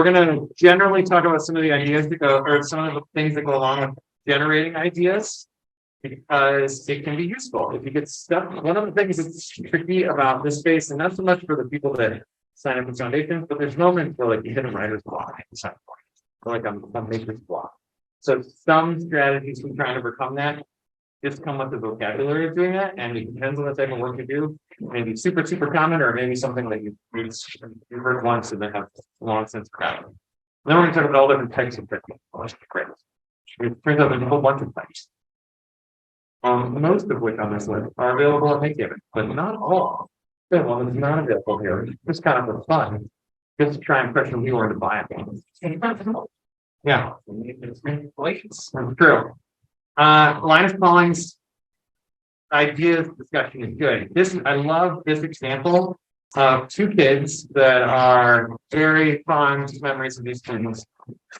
we're going to generally talk about some of the ideas that go, or some of the things that go along with generating ideas, because it can be useful if you get stuck. One of the things that's tricky about this space, and not so much for the people that sign up for foundations, but there's moments where like you hit a writer's block at some point, or like a maker's block. So some strategies for trying to overcome that just come with the vocabulary of doing that, and it depends on the type of work you do. Maybe super common, or maybe something that you've heard once and then have long since forgotten. Then we're going to talk about all different types of techniques. Great. It turns out there's a whole bunch of types. Most of which on this list are available at MakeHaven, but not all. The one that's not available here, just kind of for fun, just to try and pressure you to buy it. Yeah, that's true. Linus Pauling's ideas discussion is good. I love this example of two kids that are very fond memories of these students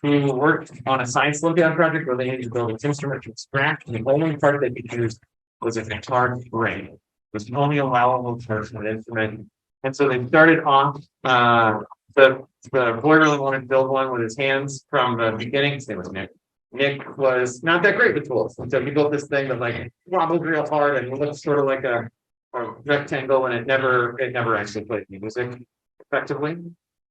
who worked on a science Olympiad project where they needed to build an instrument from scratch, and the only part that they could use was a guitar string. It was the only allowable part of an instrument. And so they started off, the boy really wanted to build one with his hands from the beginning. His name was Nick. Nick was not that great with tools. And so he built this thing that like wobbled real hard and looked sort of like a rectangle, and it never actually played music effectively.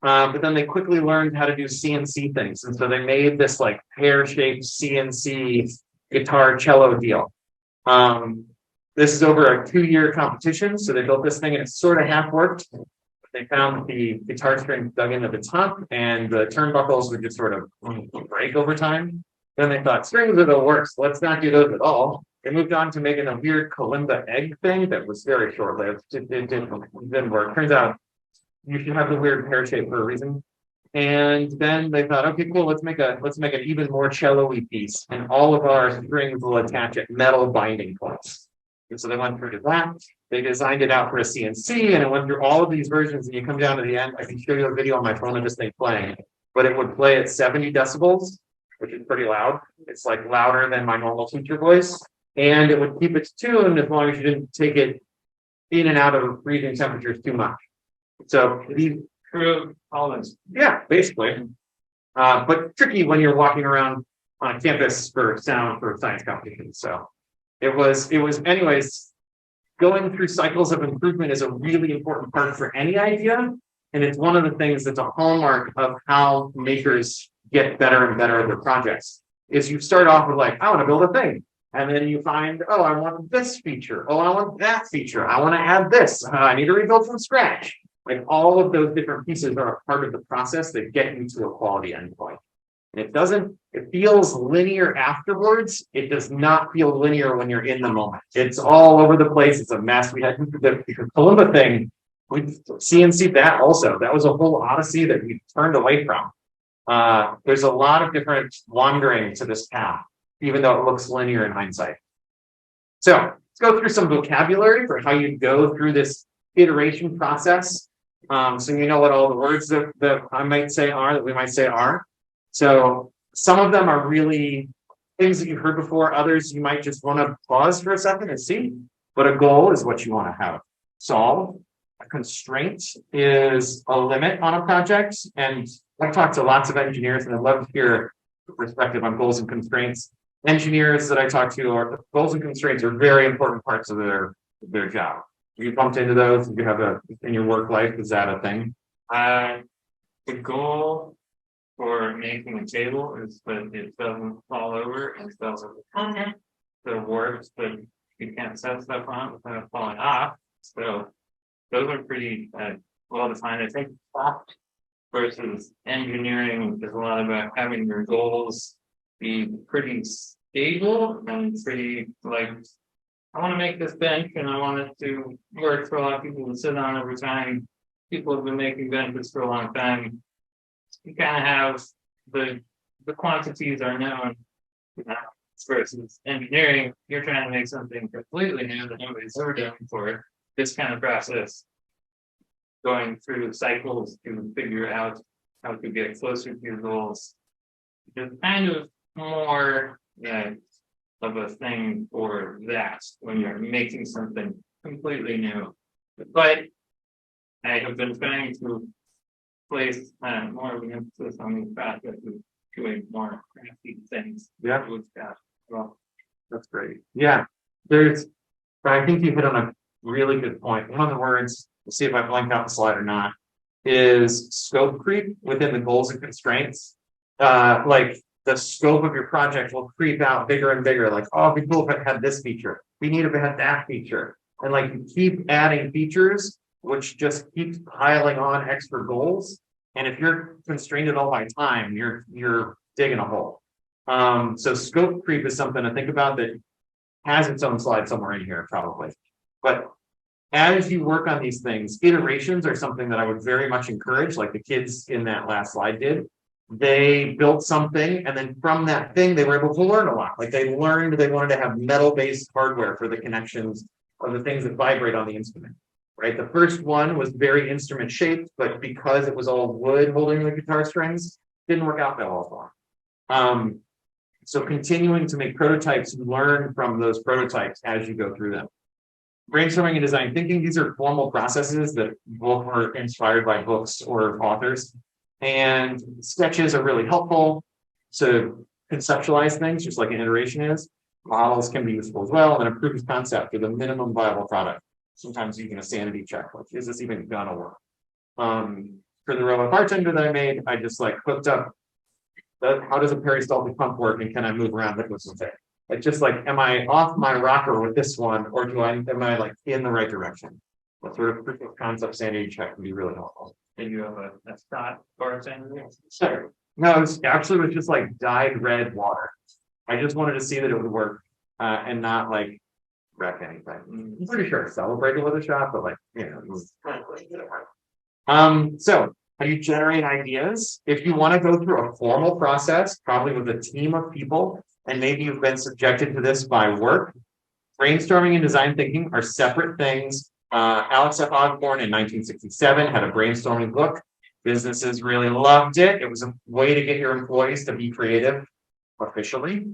But then they quickly learned how to do CNC things. And so they made this like pear-shaped CNC guitar cello deal. This is over a 2-year competition. So they built this thing and it sort of half worked. They found the guitar string dug into the top and the turnbuckles would just sort of break over time. Then they thought strings are the worst. Let's not do those at all. They moved on to making a weird kalimba egg thing that was very short-lived. It didn't work. Turns out you should have the weird pear shape for a reason. And then they thought, okay, cool, let's make an even more cello-y piece, and all of our strings will attach at metal binding points. And so they went through to that. They designed it out for a CNC, and it went through all of these versions. And you come down to the end. I can show you a video on my phone of this thing playing, but it would play at 70 decibels, which is pretty loud. It's like louder than my normal teacher voice, and it would keep its tune as long as you didn't take it in and out of freezing temperatures too much. So these tolerance, yeah, basically, but tricky when you're walking around on a campus for sound for science competitions. So it was anyways. Going through cycles of improvement is a really important part for any idea, and it's one of the things that's a hallmark of how makers get better and better at their projects. Is you start off with like, I want to build a thing, and then you find, oh, I want this feature, oh, I want that feature, I want to add this, I need to rebuild from scratch. Like all of those different pieces are a part of the process that get you to a quality endpoint. And it feels linear afterwards. It does not feel linear when you're in the moment. It's all over the place. It's a mess. We had the kalimba thing. We CNC'd that also. That was a whole odyssey that we turned away from. There's a lot of different wandering to this path, even though it looks linear in hindsight. So let's go through some vocabulary for how you go through this iteration process. So you know what all the words that I might say are, that we might say are. So some of them are really things that you've heard before. Others you might just want to pause for a second and see. But a goal is what you want to have solved. A constraint is a limit on a project. And I've talked to lots of engineers, and I'd love to hear the perspective on goals and constraints. Engineers that I talk to are goals and constraints are very important parts of their job. You bumped into those. You have in your work life. Is that a thing? The goal for making a table is that it doesn't fall over and doesn't the works that you can't set stuff on without falling off. So those are pretty well defined. I think soft versus engineering is a lot about having your goals be pretty stable and pretty like, I want to make this bench and I want it to work for a lot of people to sit on over time. People have been making benches for a long time. You kind of have the quantities are known. Versus engineering, you're trying to make something completely new that nobody's ever done before. This kind of process, going through cycles to figure out how to get closer to your goals, is kind of more of a thing for that when you're making something completely new. But I have been trying to place more of an emphasis on the fact that we're doing more crafty things. Yeah. With that. Well, That's great. Yeah. I think you hit on a really good point. One of the words, we'll see if I blanked out the slide or not, is scope creep within the goals and constraints. Like the scope of your project will creep out bigger and bigger. Like, oh, it'd be cool if it had this feature. We need if it had that feature. And like you keep adding features, which just keeps piling on extra goals. And if you're constrained at all by time, you're digging a hole. So scope creep is something to think about that has its own slide somewhere in here, probably. But as you work on these things, iterations are something that I would very much encourage, like the kids in that last slide did. They built something, and then from that thing, they were able to learn a lot. Like they learned they wanted to have metal-based hardware for the connections of the things that vibrate on the instrument. Right. The first one was very instrument shaped, but because it was all wood holding the guitar strings, didn't work out that well for them. So continuing to make prototypes, learn from those prototypes as you go through them. Brainstorming and design thinking, these are formal processes that both were inspired by books or authors. And sketches are really helpful to conceptualize things, just like an iteration is. Models can be useful as well, and then a proof of concept for the minimum viable product. Sometimes even a sanity check, like, is this even gonna work? For the robot bartender that I made, I just like hooked up how does a peristaltic pump work, and can I move around liquids with it? Like, just like, am I off my rocker with this one, or am I like in the right direction? That sort of proof of concept sanity check can be really helpful. and you have a shot bartender? Sure. No, it was just like dyed red water. I just wanted to see that it would work, and not like wreck anything. I'm pretty sure I celebrated with a shot, but like, it was kind of like, so how do you generate ideas? If you want to go through a formal process, probably with a team of people, and maybe you've been subjected to this by work, brainstorming and design thinking are separate things. Alex F. Osborne in 1967 had a brainstorming book. Businesses really loved it. It was a way to get your employees to be creative officially.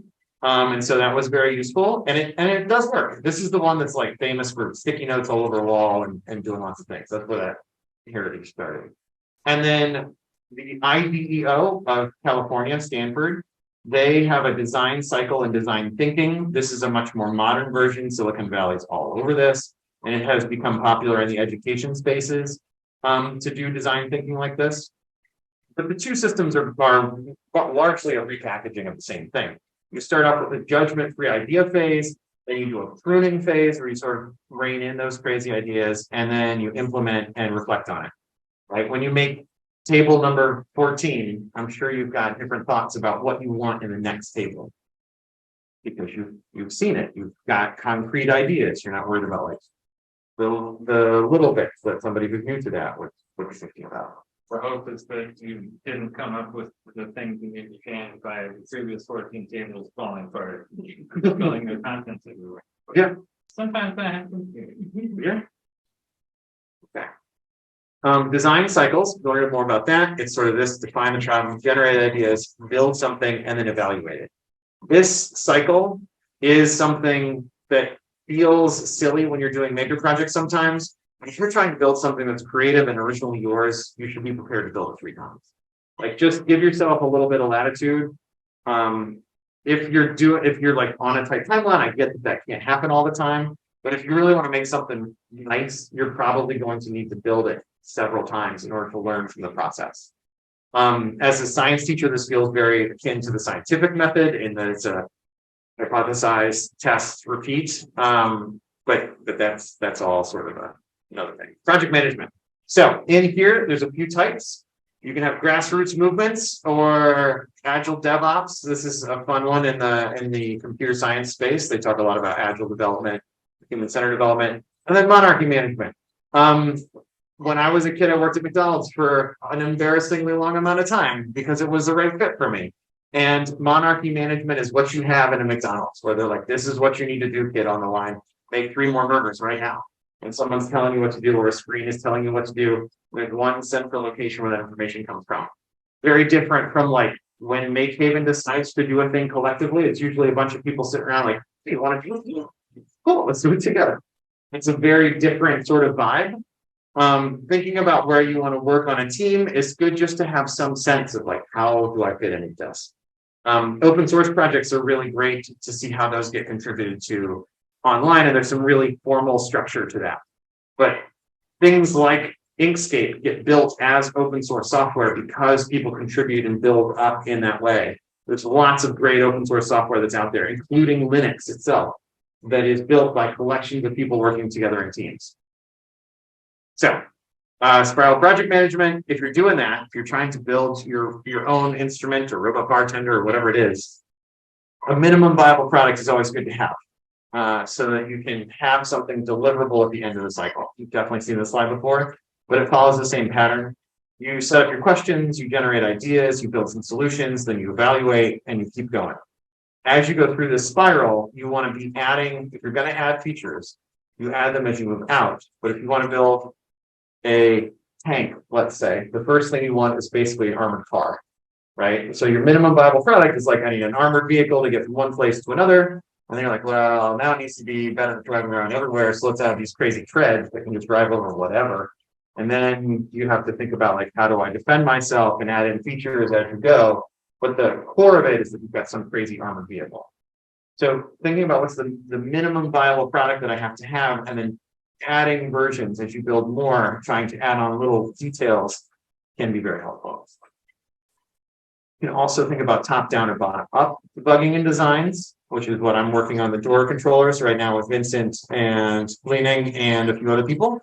And so that was very useful, and it does work. This is the one that's like famous for sticky notes all over the wall and doing lots of things. That's where that heritage started. And then the IDEO of California, Stanford, they have a design cycle and design thinking. This is a much more modern version. Silicon Valley's all over this, and it has become popular in the education spaces to do design thinking like this. But the two systems are largely a repackaging of the same thing. You start off with a judgment-free idea phase, then you do a pruning phase where you sort of rein in those crazy ideas, and then you implement and reflect on it. Right? When you make table number 14, I'm sure you've got different thoughts about what you want in the next table, because you've seen it. You've got concrete ideas. You're not worried about like the little bits that somebody who's new to that would be thinking about. The hope is that you didn't come up with the things you need to change by the previous 14 tables falling apart, spilling their contents everywhere. Yeah. Sometimes that happens. Yeah. Okay. Design cycles, learn more about that. It's sort of this: define the problem, generate ideas, build something, and then evaluate it. This cycle is something that feels silly when you're doing maker projects sometimes. But if you're trying to build something that's creative and originally yours, you should be prepared to build it 3 times. Like, just give yourself a little bit of latitude. If you're like on a tight timeline, I get that can't happen all the time. But if you really want to make something nice, you're probably going to need to build it several times in order to learn from the process. As a science teacher, this feels very akin to the scientific method in that it's a hypothesize, test, repeat. But that's all sort of another thing. Project management. So in here, there's a few types. You can have grassroots movements or agile DevOps. This is a fun one in the computer science space. They talk a lot about agile development, human-centered development, and then monarchy management. When I was a kid, I worked at McDonald's for an embarrassingly long amount of time because it was the right fit for me. And monarchy management is what you have in a McDonald's, where they're like, this is what you need to do, kid, on the line. Make 3 more burgers right now. And someone's telling you what to do, or a screen is telling you what to do. There's one central location where that information comes from. Very different from like when MakeHaven decides to do a thing collectively. It's usually a bunch of people sitting around like, hey, you want to do it? Cool, let's do it together. It's a very different sort of vibe. Thinking about where you want to work on a team is good just to have some sense of like, how do I fit into this? Open source projects are really great to see how those get contributed to online, and there's some really formal structure to that. But things like Inkscape get built as open source software because people contribute and build up in that way. There's lots of great open source software that's out there, including Linux itself, that is built by collections of people working together in teams. So, spiral project management, if you're doing that, if you're trying to build your own instrument or robot bartender or whatever it is, a minimum viable product is always good to have, so that you can have something deliverable at the end of the cycle. You've definitely seen this slide before, but it follows the same pattern. You set up your questions, you generate ideas, you build some solutions, then you evaluate, and you keep going. As you go through this spiral, you want to be adding, if you're going to add features, you add them as you move out. But if you want to build a tank, let's say, the first thing you want is basically an armored car, right? So your minimum viable product is like, I need an armored vehicle to get from one place to another. And then you're like, well, now it needs to be better than driving around everywhere. So let's have these crazy treads that can just drive over whatever. And then you have to think about like, how do I defend myself and add in features as you go? But the core of it is that you've got some crazy armored vehicle. So thinking about what's the minimum viable product that I have to have, and then adding versions as you build more, trying to add on little details can be very helpful. You can also think about top-down or bottom-up debugging in designs, which is what I'm working on the door controllers right now with Vincent and Leaning and a few other people.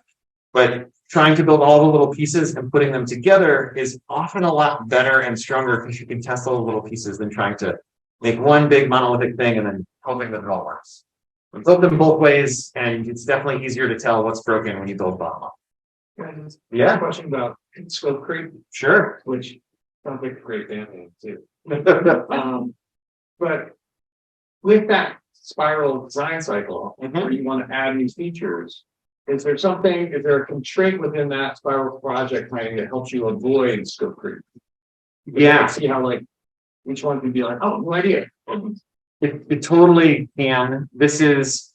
But trying to build all the little pieces and putting them together is often a lot better and stronger because you can test all the little pieces than trying to make one big monolithic thing and then hoping that it all works. Build them both ways, and it's definitely easier to tell what's broken when you build bottom up. Yeah. Question about scope creep. Sure. Which sounds like a great band name too. But with that spiral design cycle, where you want to add these features, is there a constraint within that spiral project planning that helps you avoid scope creep? Yeah. See how like each one can be like, oh, no idea. It totally can. This is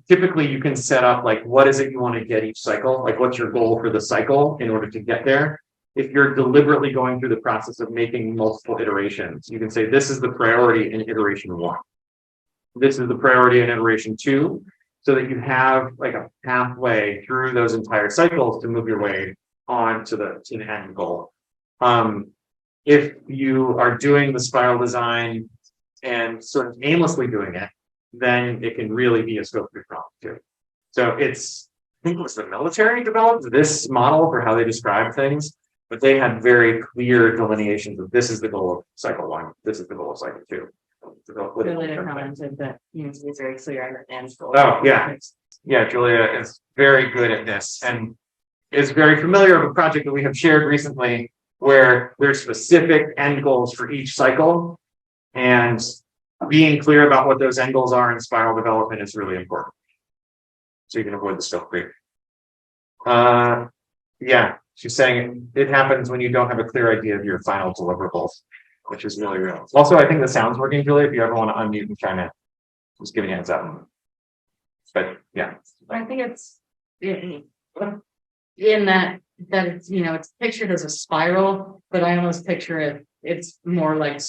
typically you can set up like, what is it you want to get each cycle? Like, what's your goal for the cycle in order to get there? If you're deliberately going through the process of making multiple iterations, you can say, this is the priority in iteration 1. This is the priority in iteration 2, so that you have like a pathway through those entire cycles to move your way on to the end goal. If you are doing the spiral design and sort of aimlessly doing it, then it can really be a scope creep problem too. So I think it was the military developed this model for how they describe things, but they had very clear delineations of this is the goal of cycle 1, this is the goal of cycle 2. Julia commented that you need to be very clear on your end goal. Oh yeah, yeah. Julia is very good at this and is very familiar with a project that we have shared recently, where there's specific end goals for each cycle, and being clear about what those end goals are in spiral development is really important, so you can avoid the scope creep. Yeah, she's saying it happens when you don't have a clear idea of your final deliverables, which is really real. Also, I think the sound's working, Julia. If you ever want to unmute and chime in, just give me a heads up. But yeah, I think it's in that it's, you know, it's pictured as a spiral, but I almost picture it's more like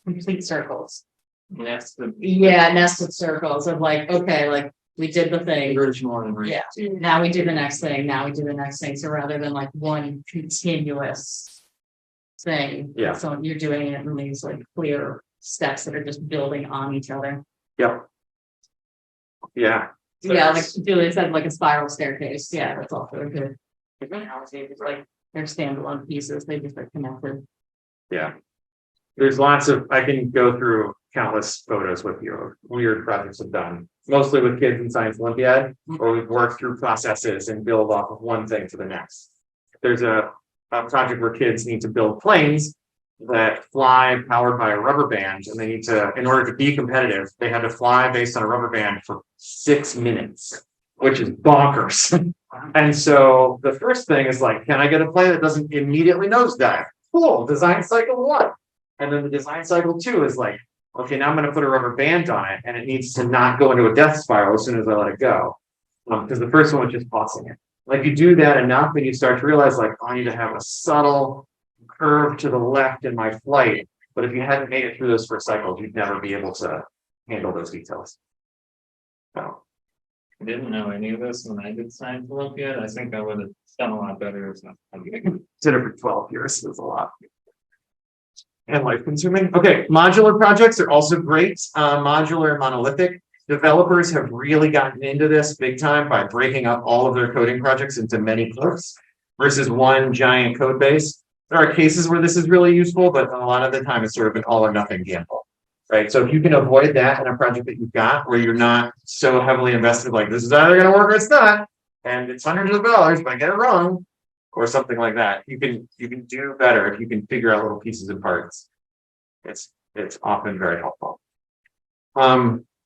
complete circles. Nested Circles of like, okay, like we did the thing. Yeah. Now we do the next thing. Now we do the next thing. So rather than like one continuous thing, yeah. So you're doing it in these like clear steps that are just building on each other. Yep. Yeah. Yeah, like Julia said, like a spiral staircase. Yeah, that's also a good analogy. It's like they're standalone pieces. They just are connected. Yeah. There's lots of, I can go through countless photos with you of weird projects I've done, mostly with kids in Science Olympiad, where we've worked through processes and build off of one thing to the next. There's a project where kids need to build planes that fly powered by a rubber band, and they need to, in order to be competitive, they had to fly based on a rubber band for 6 minutes, which is bonkers. And so the first thing is like, can I get a plane that doesn't immediately nosedive? Cool, design cycle 1. And then the design cycle 2 is like, okay, now I'm going to put a rubber band on it, and it needs to not go into a death spiral as soon as I let it go. Because the first one was just tossing it. Like you do that enough and you start to realize like, I need to have a subtle curve to the left in my flight. But if you hadn't made it through those first cycles, you'd never be able to handle those details. So. I didn't know any of this when I did science Olympiad. I think I would have done a lot better if not. Did it for 12 years. It was a lot. And life consuming. Okay, modular projects are also great. Modular and monolithic. Developers have really gotten into this big time by breaking up all of their coding projects into many parts versus one giant code base. There are cases where this is really useful, but a lot of the time it's sort of an all or nothing gamble, right? So if you can avoid that in a project that you've got where you're not so heavily invested, like this is either going to work or it's not, and it's hundreds of dollars, but I get it wrong, or something like that, you can do better if you can figure out little pieces and parts. It's often very helpful.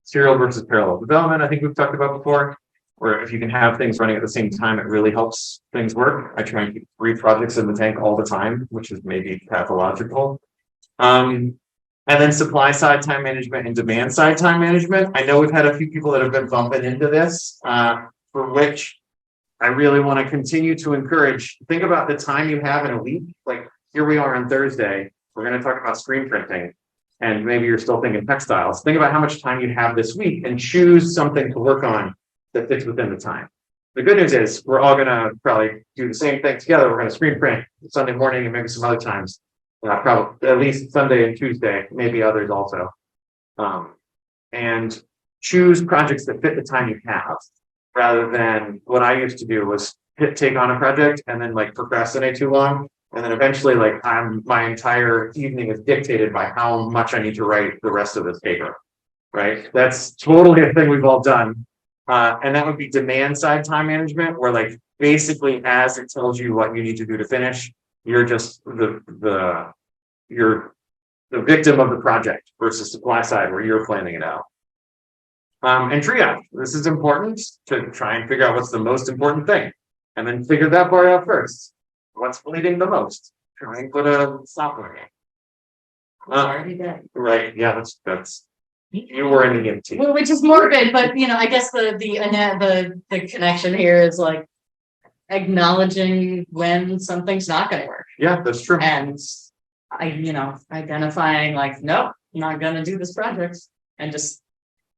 Serial versus parallel development, I think we've talked about before, where if you can have things running at the same time, it really helps things work. I try and keep 3 projects in the tank all the time, which is maybe pathological. And then supply side time management and demand side time management. I know we've had a few people that have been bumping into this, for which I really want to continue to encourage. Think about the time you have in a week. Like here we are on Thursday, we're going to talk about screen printing. And maybe you're still thinking textiles. Think about how much time you have this week and choose something to work on that fits within the time. The good news is we're all going to probably do the same thing together. We're going to screen print Sunday morning and maybe some other times. Probably at least Sunday and Tuesday, maybe others also. And choose projects that fit the time you have, rather than what I used to do was take on a project and then like procrastinate too long. And then eventually, like my entire evening is dictated by how much I need to write the rest of this paper, right? That's totally a thing we've all done. And that would be demand side time management, where like basically as it tells you what you need to do to finish, you're just you're the victim of the project versus supply side where you're planning it out. And triage. This is important to try and figure out what's the most important thing, and then figure that part out first. What's bleeding the most? Try and put a stop on it. Right. Yeah, that's you were in the EMT. Well, which is morbid, but I guess the connection here is like acknowledging when something's not going to work. Yeah, that's true. And identifying like, nope, I'm not going to do this project, and just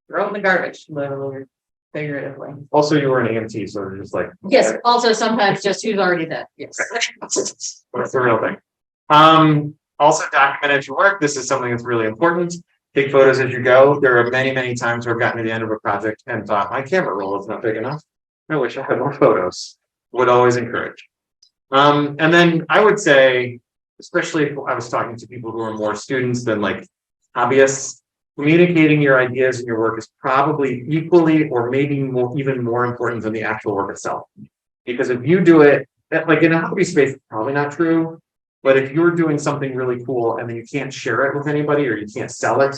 throw it in the garbage, literally, figuratively. Also, you were an EMT, so you're just like yes. Also, sometimes just who's already dead. Yes, that's the real thing. Also, document as you work. This is something that's really important. Take photos as you go. There are many times where I've gotten to the end of a project and thought my camera roll is not big enough. I wish I had more photos. Would always encourage. And then I would say, especially if I was talking to people who are more students than like hobbyists, communicating your ideas and your work is probably equally or maybe even more important than the actual work itself. Because if you do it, like in a hobby space, it's probably not true. But if you're doing something really cool and then you can't share it with anybody or you can't sell it,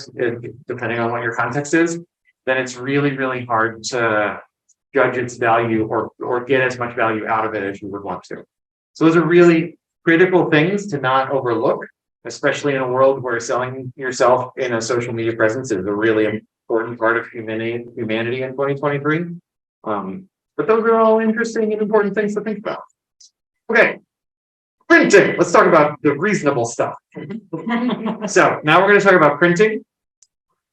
depending on what your context is, then it's really hard to judge its value or get as much value out of it as you would want to. So those are really critical things to not overlook, especially in a world where selling yourself in a social media presence is a really important part of humanity in 2023. But those are all interesting and important things to think about. Okay. Printing. Let's talk about the reasonable stuff. So now we're going to talk about printing.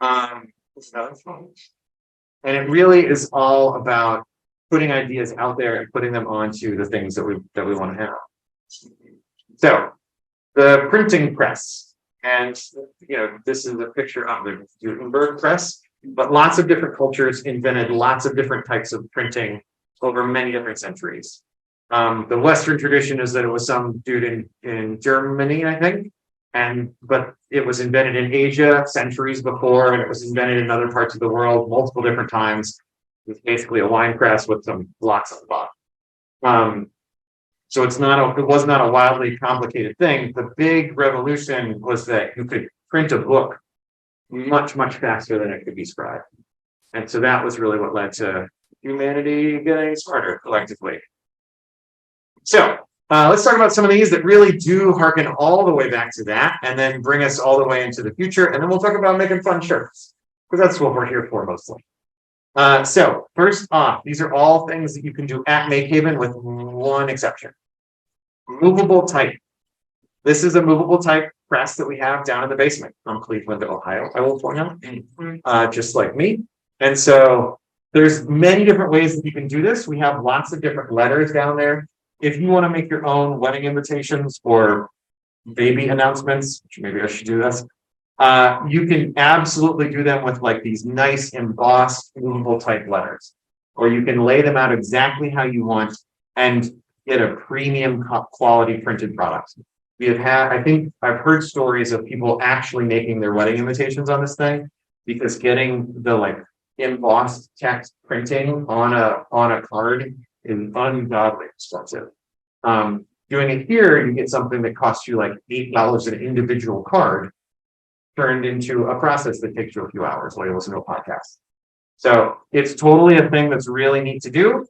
And it really is all about putting ideas out there and putting them onto the things that we want to have. So the printing press, and this is a picture of the Gutenberg press, but lots of different cultures invented lots of different types of printing over many different centuries. The Western tradition is that it was some dude in Germany, I think, but it was invented in Asia centuries before, and it was invented in other parts of the world multiple different times. It's basically a wine press with some blocks on the bottom. So it was not a wildly complicated thing. The big revolution was that you could print a book much faster than it could be scribed, and so that was really what led to humanity getting smarter collectively. So let's talk about some of these that really do harken all the way back to that and then bring us all the way into the future. And then we'll talk about making fun shirts, because that's what we're here for mostly. So first off, these are all things that you can do at MakeHaven with one exception. Movable type. This is a movable type press that we have down in the basement from Cleveland, Ohio, I will point out, just like me. And so there's many different ways that you can do this. We have lots of different letters down there. If you want to make your own wedding invitations or baby announcements, which maybe I should do this, you can absolutely do them with like these nice embossed movable type letters, or you can lay them out exactly how you want and get a premium quality printed product. We have had, I think I've heard stories of people actually making their wedding invitations on this thing because getting the like embossed text printing on a card is ungodly expensive. Doing it here, you get something that costs you like $8 an individual card turned into a process that takes you a few hours while you listen to a podcast. So it's totally a thing that's really neat to do.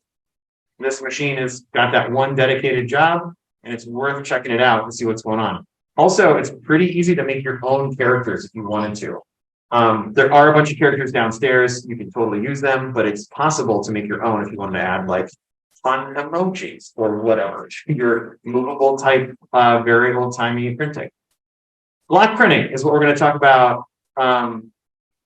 This machine has got that one dedicated job, and it's worth checking it out to see what's going on. Also, it's pretty easy to make your own characters if you wanted to. There are a bunch of characters downstairs. You can totally use them, but it's possible to make your own if you wanted to add like fun emojis or whatever. Your movable type, very old-timey printing. Block printing is what we're going to talk about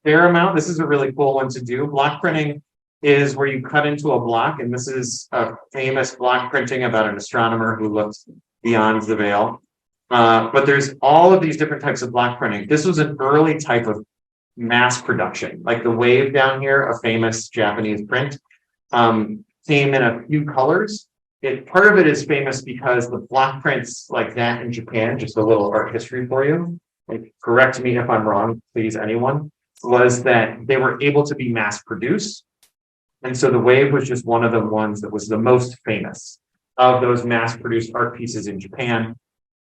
fair amount. This is a really cool one to do. Block printing is where you cut into a block, and this is a famous block printing about an astronomer who looked beyond the veil. But there's all of these different types of block printing. This was an early type of mass production, like the wave down here, a famous Japanese print, came in a few colors. Part of it is famous because the block prints like that in Japan, just a little art history for you, like, correct me if I'm wrong, please, anyone, was that they were able to be mass produced. And so the wave was just one of the ones that was the most famous of those mass produced art pieces in Japan.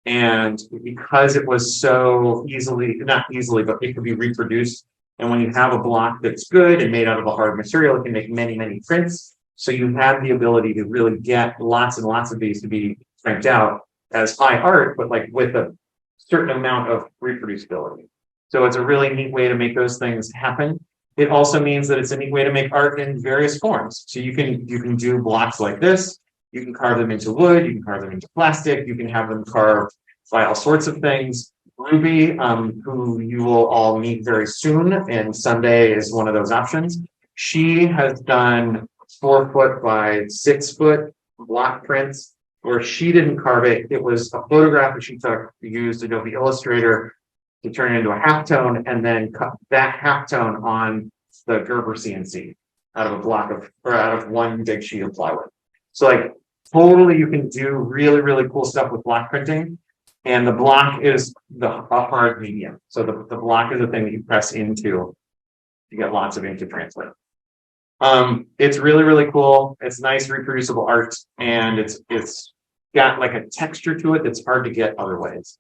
And because it was so easily, not easily, but it could be reproduced. And when you have a block that's good and made out of a hard material, it can make many, many prints. So you have the ability to really get lots and lots of these to be cranked out as high art, but like with a certain amount of reproducibility. So it's a really neat way to make those things happen. It also means that it's a neat way to make art in various forms. So you can do blocks like this. You can carve them into wood. You can carve them into plastic. You can have them carved by all sorts of things. Ruby, who you will all meet very soon, and Sunday is one of those options. She has done 4 foot by 6 foot block prints where she didn't carve it. It was a photograph that she took, used Adobe Illustrator to turn it into a halftone, and then cut that halftone on the Gerber CNC out of a block of, or out of one big sheet of plywood. So like totally you can do really, really cool stuff with block printing. And the block is a hard medium. So the block is the thing that you press into to get lots of ink to translate. It's really, really cool. It's nice, reproducible art, and it's got like a texture to it that's hard to get other ways.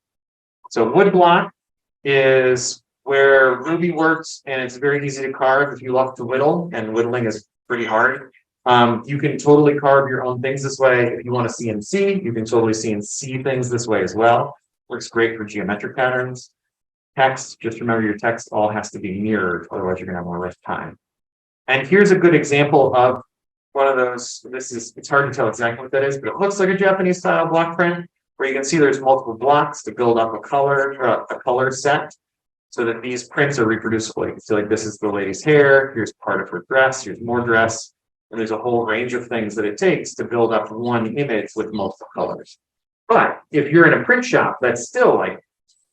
So wood block is where Ruby works, and it's very easy to carve if you love to whittle, and whittling is pretty hard. You can totally carve your own things this way. If you want to CNC, you can totally CNC things this way as well. Works great for geometric patterns. Text, just remember your text all has to be mirrored, otherwise you're going to have more less time. And here's a good example of one of those. It's hard to tell exactly what that is, but it looks like a Japanese style block print where you can see there's multiple blocks to build up a color set so that these prints are reproducible. You can see like this is the lady's hair, here's part of her dress, here's more dress, and there's a whole range of things that it takes to build up one image with multiple colors. But if you're in a print shop, that's still like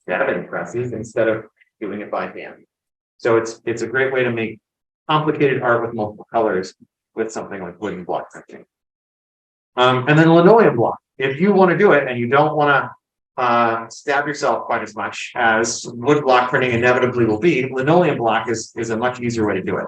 7 presses instead of doing it by hand. So it's a great way to make complicated art with multiple colors with something like wooden block printing. And then linoleum block. If you want to do it and you don't want to stab yourself quite as much as wood block printing inevitably will be, linoleum block is a much easier way to do it.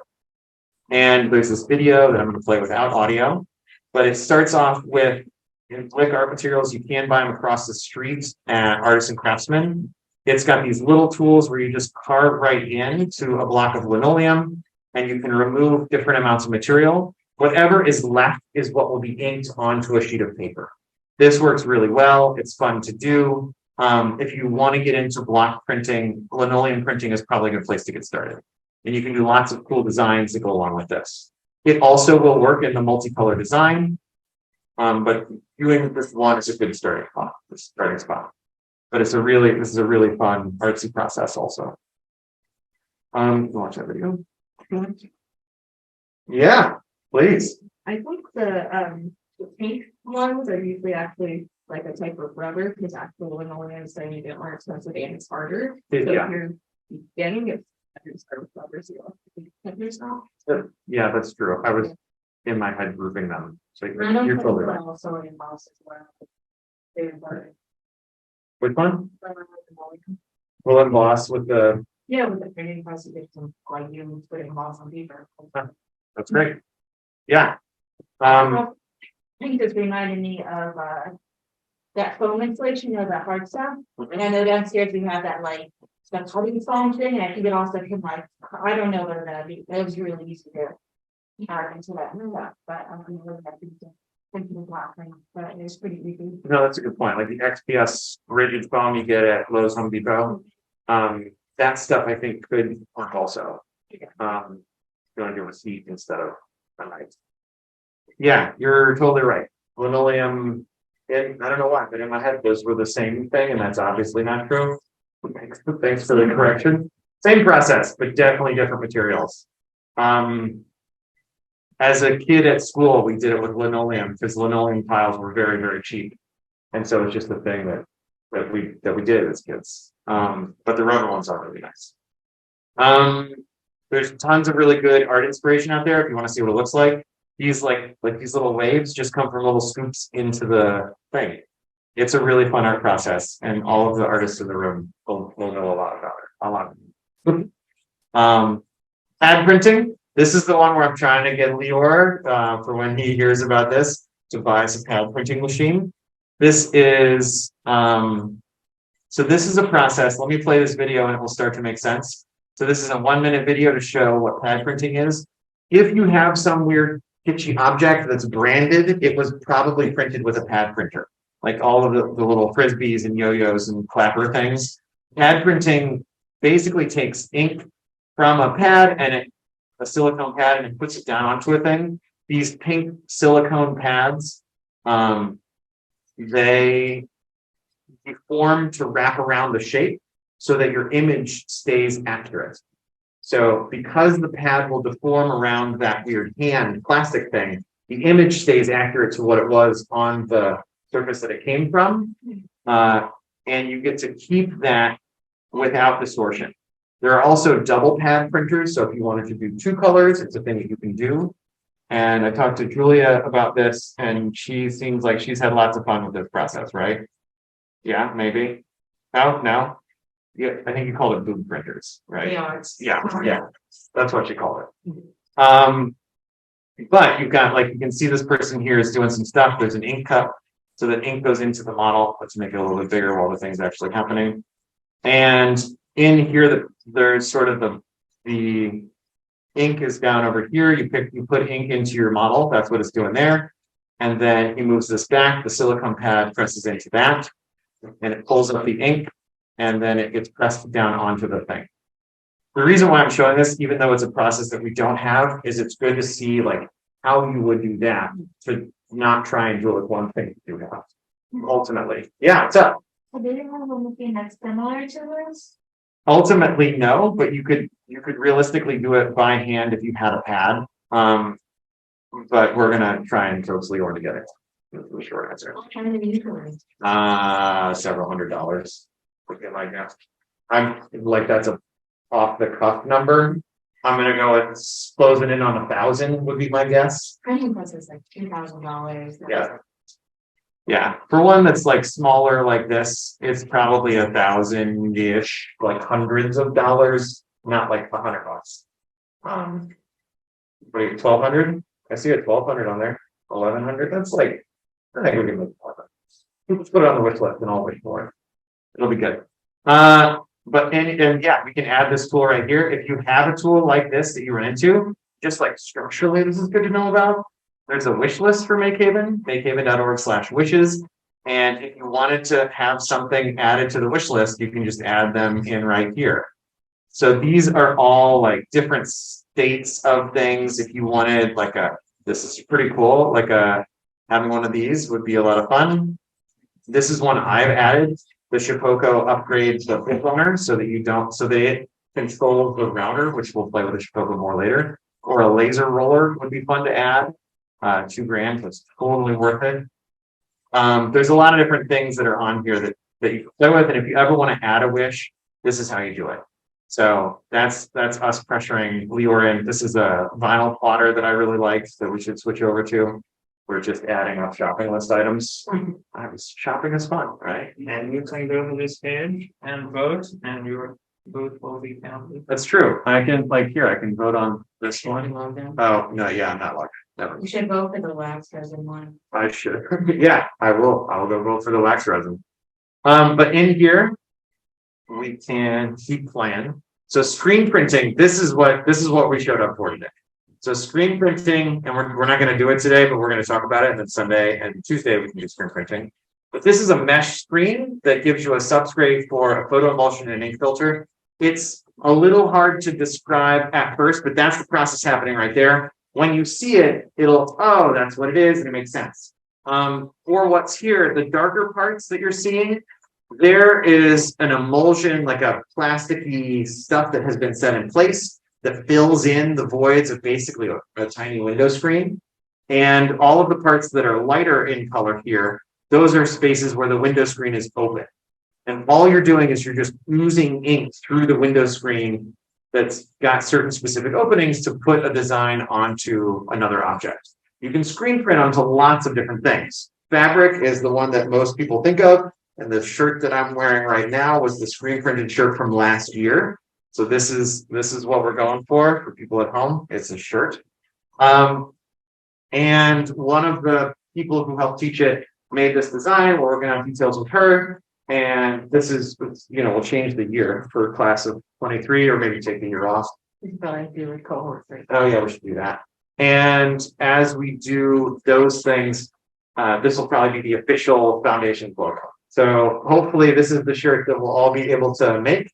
And there's this video that I'm going to play without audio, but it starts off with Blick art materials. You can buy them across the street at Artisan Craftsman. It's got these little tools where you just carve right into a block of linoleum, and you can remove different amounts of material. Whatever is left is what will be inked onto a sheet of paper. This works really well. It's fun to do. If you want to get into block printing, linoleum printing is probably a good place to get started. And you can do lots of cool designs that go along with this. It also will work in the multicolor design. But doing this one is a good starting spot. But this is a really fun artsy process also. Watch that video. Yeah, please. I think the pink ones are usually actually like a type of rubber, because actual linoleum is going to get more expensive and it's harder. So Yeah. if you're getting it, you start with rubber, so you'll Yeah, that's true. I was in my head grouping them. So I know you're some totally people right. also emboss as well. They're Which one? linoleum. Will emboss with the, Yeah, with the printing press, you get some like you put emboss on paper. that's great. Yeah. I think this reminded me of that foam insulation, that hard stuff. And I know downstairs we have that like the cutting foam thing, and I think it also can like, I don't know whether that'd be, that was really easy to add into that, but I'm gonna look at the black thing, but it was pretty easy. No, that's a good point. Like the XPS rigid foam you get at Lowe's, Home Depot. That stuff I think could work also. Going to do a seat instead of a knife. Yeah, you're totally right. Linoleum, I don't know why, but in my head those were the same thing, and that's obviously not true. Thanks for the correction. Same process, but definitely different materials. As a kid at school, we did it with linoleum because linoleum tiles were very, very cheap. And so it's just the thing that we did as kids. But the rubber ones are really nice. There's tons of really good art inspiration out there if you want to see what it looks like. These like these little waves just come from little scoops into the thing. It's a really fun art process, and all of the artists in the room will know a lot about it. A lot. Ad printing. This is the one where I'm trying to get Lior for when he hears about this to buy some pad printing machine. This is so this is a process. Let me play this video and it will start to make sense. So this is a 1-minute video to show what pad printing is. If you have some weird kitschy object that's branded, it was probably printed with a pad printer, like all of the little frisbees and yo-yos and clapper things. Pad printing basically takes ink from a pad and a silicone pad, and it puts it down onto a thing. These pink silicone pads, they deform to wrap around the shape so that your image stays accurate. So because the pad will deform around that weird hand plastic thing, the image stays accurate to what it was on the surface that it came from. And you get to keep that without distortion. There are also double pad printers. So if you wanted to do 2 colors, it's a thing that you can do. And I talked to Julia about this, and she seems like she's had lots of fun with this process, right? Yeah, maybe. No. Yeah, I think you called it boob printers, right? Yeah. That's what you call it. But you've got, like, you can see this person here is doing some stuff. There's an ink cup, so that ink goes into the model. Let's make it a little bit bigger while the thing's actually happening. And in here, there's sort of the ink is down over here. You put ink into your model. That's what it's doing there. And then he moves this back. The silicone pad presses into that, and it pulls up the ink, and then it gets pressed down onto the thing. The reason why I'm showing this, even though it's a process that we don't have, is it's good to see like how you would do that to not try and do it with one thing you do have. Ultimately, yeah, what's up? So do you have anything that's similar to this? Ultimately, no, but you could realistically do it by hand if you had a pad. But we're gonna try and coax Lior to get it. That's the short answer. What kind of usually? Several $100s. Would be my guess. I'm like, that's a off the cuff number. I'm gonna go and close it in on 1,000 would be my guess. Printing press is like $2,000. Yeah. For one that's like smaller like this, it's probably 1,000-ish, like hundreds of dollars, not like $100. What are you, 1,200? I see a 1,200 on there. 1,100. That's like, I think we can make 1,200. Let's put it on the wish list and I'll wait for it. It'll be good. But yeah, we can add this tool right here. If you have a tool like this that you run into, just like structurally, this is good to know about. There's a wish list for MakeHaven, makehaven.org/wishes. And if you wanted to have something added to the wish list, you can just add them in right here. So these are all like different states of things. If you wanted like this is pretty cool, like having one of these would be a lot of fun. This is one I've added, the Shipoko upgrade the flip owner so that you don't, so they control the router, which we'll play with the Shipoko more later, or a laser roller would be fun to add. $2,000, that's totally worth it. There's a lot of different things that are on here that you can play with, and if you ever want to add a wish, this is how you do it. So that's us pressuring Leor in. This is a vinyl plotter that I really like that we should switch over to. We're just adding up shopping list items. Shopping is fun, right? And you can go to this page and vote, and your vote will be counted. That's true. I can I can vote on this one. Oh no, yeah, I'm not logged. Never. You should vote for the last resin one. I should. Yeah, I will. I will go vote for the wax resin. But in here, we can keep playing. So screen printing. This is what we showed up for today. So screen printing, and we're not going to do it today, but we're going to talk about it. And then Sunday and Tuesday we can do screen printing. But this is a mesh screen that gives you a substrate for a photo emulsion and ink filter. It's a little hard to describe at first, but that's the process happening right there. When you see it, oh, that's what it is, and it makes sense. For what's here, the darker parts that you're seeing, there is an emulsion, like a plasticky stuff that has been set in place that fills in the voids of basically a tiny window screen. And all of the parts that are lighter in color here, those are spaces where the window screen is open. And all you're doing is you're just oozing ink through the window screen that's got certain specific openings to put a design onto another object. You can screen print onto lots of different things. Fabric is the one that most people think of. And the shirt that I'm wearing right now was the screen printed shirt from last year. So this is what we're going for people at home. It's a shirt. And one of the people who helped teach it made this design. We're working on details with her. And this is, we'll change the year for class of 23 or maybe take the year off. We should probably do a cohort. Oh yeah, we should do that. And as we do those things, this will probably be the official foundation logo. So hopefully this is the shirt that we'll all be able to make.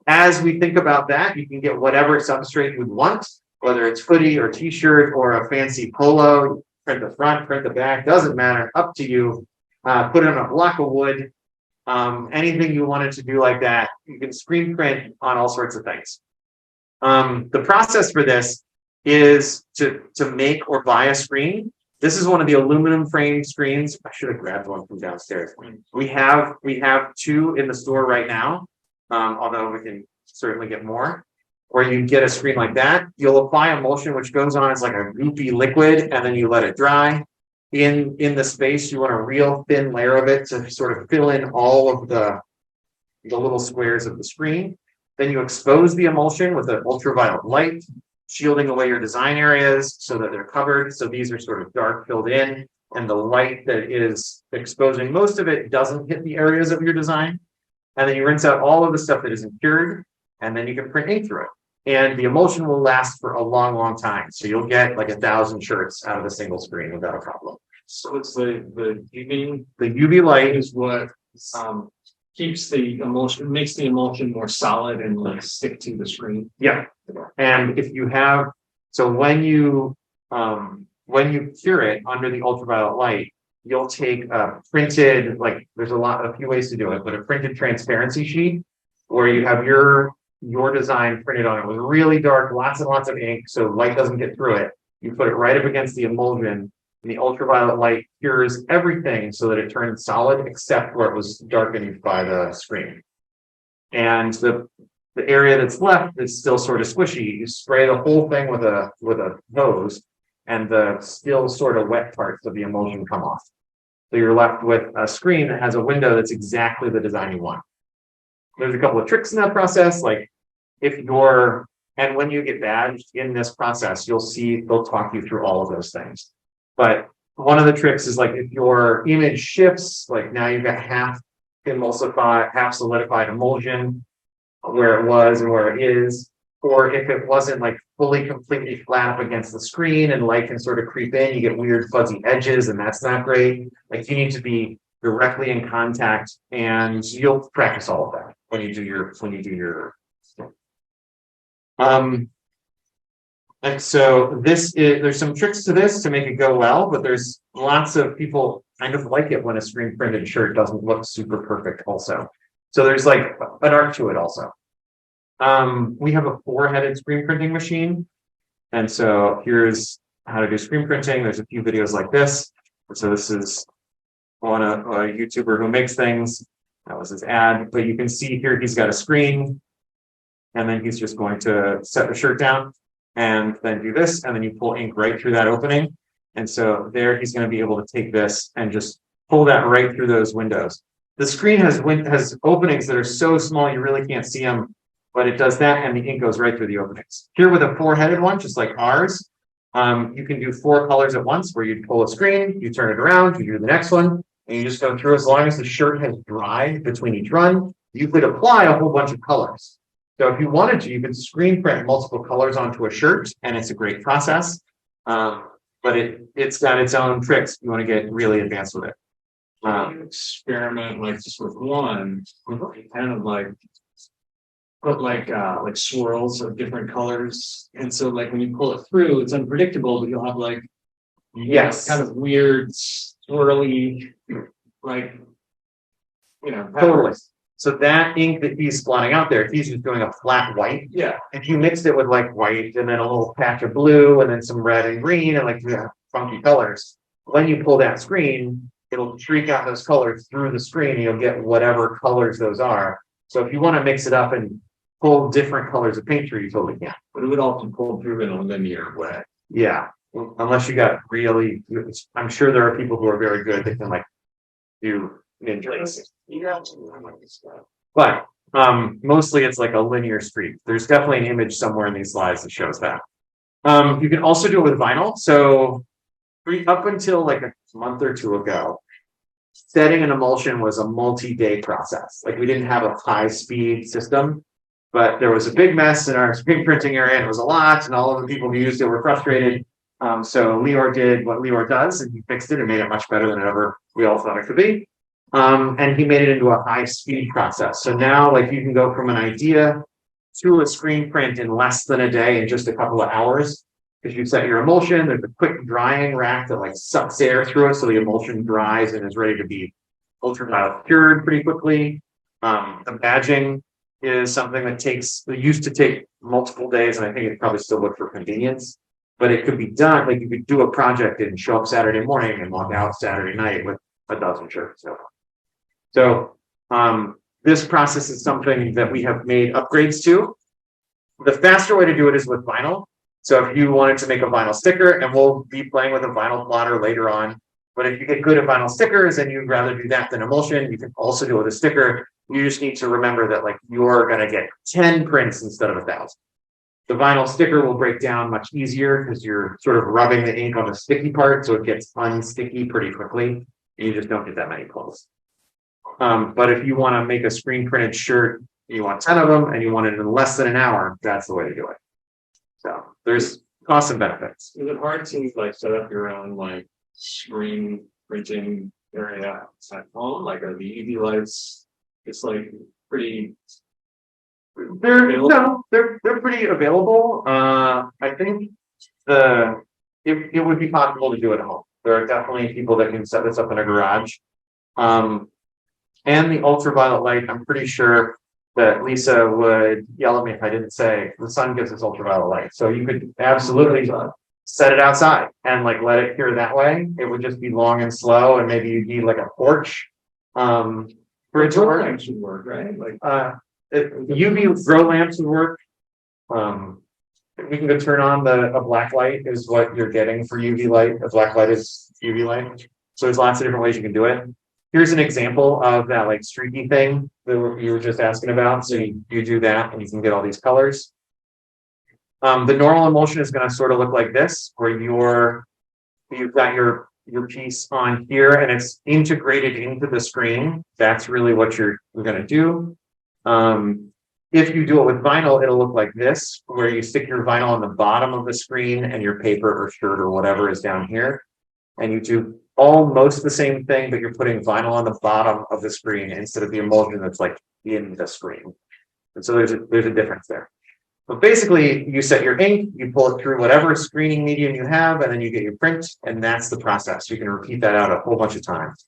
As we think about that, you can get whatever substrate you want, whether it's hoodie or t-shirt or a fancy polo, print the front, print the back, doesn't matter, up to you. Put it on a block of wood, anything you wanted to do like that. You can screen print on all sorts of things. The process for this is to make or buy a screen. This is one of the aluminum frame screens. I should have grabbed one from downstairs. We have two in the store right now, although we can certainly get more. Or you get a screen like that. You'll apply emulsion, which goes on as like a goopy liquid, and then you let it dry. In the space, you want a real thin layer of it to sort of fill in all of the little squares of the screen. Then you expose the emulsion with an ultraviolet light, shielding away your design areas so that they're covered. So these are sort of dark filled in, and the light that is exposing most of it doesn't hit the areas of your design. And then you rinse out all of the stuff that isn't cured, and then you can print ink through it. And the emulsion will last for a long, long time. So you'll get like 1,000 shirts out of a single screen without a problem. So it's the UV light is what keeps the emulsion, makes the emulsion more solid and like stick to the screen. Yeah. And if you have, so when you cure it under the ultraviolet light, you'll take a printed, like there's a few ways to do it, but a printed transparency sheet where you have your design printed on it with really dark, lots and lots of ink, so light doesn't get through it. You put it right up against the emulsion, and the ultraviolet light cures everything so that it turns solid except where it was darkened by the screen. And the area that's left is still sort of squishy. You spray the whole thing with a hose, and the still sort of wet parts of the emulsion come off. So you're left with a screen that has a window that's exactly the design you want. There's a couple of tricks in that process, like and when you get badged in this process, you'll see they'll talk you through all of those things. But one of the tricks is like if your image shifts, like now you've got half emulsified, half solidified emulsion where it was and where it is, or if it wasn't like fully completely flat up against the screen and light can sort of creep in, you get weird fuzzy edges, and that's not great. Like you need to be directly in contact, and you'll practice all of that when you do your And so there's some tricks to this to make it go well, but there's lots of people kind of like it when a screen printed shirt doesn't look super perfect also. So there's like an art to it also. We have a 4-headed screen printing machine. And so here's how to do screen printing. There's a few videos like this. So this is on a YouTuber who makes things. That was his ad, but you can see here he's got a screen, and then he's just going to set the shirt down and then do this, and then you pull ink right through that opening. And so there he's going to be able to take this and just pull that right through those windows. The screen has openings that are so small you really can't see them, but it does that, and the ink goes right through the openings. Here with a 4-headed one, just like ours, you can do 4 colors at once, where you pull a screen, you turn it around, you do the next one, and you just go through. As long as the shirt has dried between each run, you could apply a whole bunch of colors. So if you wanted to, you could screen print multiple colors onto a shirt, and it's a great process. But it's got its own tricks. You want to get really advanced with it. You experiment like just with one, kind of like put like swirls of different colors, and so like when you pull it through, it's unpredictable, but you'll have like Yes. kind of weird swirly, like Totally. patterns. So that ink that he's splotting out there, if he's just doing a flat white, Yeah, if you mixed it with like white and then a little patch of blue and then some red and green and like funky colors, when you pull that screen, it'll streak out those colors through the screen, and you'll get whatever colors those are. So if you want to mix it up and pull different colors of paint through, you totally can. but it would often pull through in a linear way. Yeah, unless you got really, I'm sure there are people who are very good that can like do ninjas. But mostly it's like a linear streak. There's definitely an image somewhere in these slides that shows that. You can also do it with vinyl. So up until like a month or two ago, setting an emulsion was a multi-day process. Like we didn't have a high-speed system, but there was a big mess in our screen printing area, and it was a lot, and all of the people who used it were frustrated. So Lior did what Lior does, and he fixed it and made it much better than ever we all thought it could be. And he made it into a high-speed process. So now, like, you can go from an idea to a screen print in less than a day, in just a couple of hours. If you set your emulsion, there's a quick drying rack that like sucks air through it, so the emulsion dries and is ready to be ultraviolet cured pretty quickly. The badging is something that used to take multiple days, and I think it probably still would for convenience. But it could be done, like you could do a project and show up Saturday morning and log out Saturday night with a dozen shirts. So this process is something that we have made upgrades to. The faster way to do it is with vinyl. So if you wanted to make a vinyl sticker, and we'll be playing with a vinyl plotter later on, but if you get good at vinyl stickers and you'd rather do that than emulsion, you can also do it with a sticker. You just need to remember that like you're going to get 10 prints instead of 1,000. The vinyl sticker will break down much easier because you're sort of rubbing the ink on the sticky part, so it gets unsticky pretty quickly. You just don't get that many pulls. But if you want to make a screen printed shirt, you want 10 of them and you want it in less than an hour, that's the way to do it. So there's costs and benefits. Is it hard to like set up your own like screen printing area at home? Like are the UV lights it's like pretty They're pretty available. I think it would be possible to do it at home. There are definitely people that can set this up in a garage. And the ultraviolet light, I'm pretty sure that Lisa would yell at me if I didn't say the sun gives us ultraviolet light. So you could absolutely set it outside and like let it cure that way. It would just be long and slow, and maybe you'd need like a porch for it to work. should work, right? Like UV grow lamps would work. We can go turn on a black light is what you're getting for UV light. A black light is UV light. So there's lots of different ways you can do it. Here's an example of that like streaky thing that you were just asking about. So you do that and you can get all these colors. The normal emulsion is going to sort of look like this, where you've got your piece on here and it's integrated into the screen. That's really what you're going to do. If you do it with vinyl, it'll look like this, where you stick your vinyl on the bottom of the screen and your paper or shirt or whatever is down here. And you do almost the same thing, but you're putting vinyl on the bottom of the screen instead of the emulsion that's like in the screen. And so there's a difference there. But basically, you set your ink, you pull it through whatever screening medium you have, and then you get your print, and that's the process. You can repeat that out a whole bunch of times.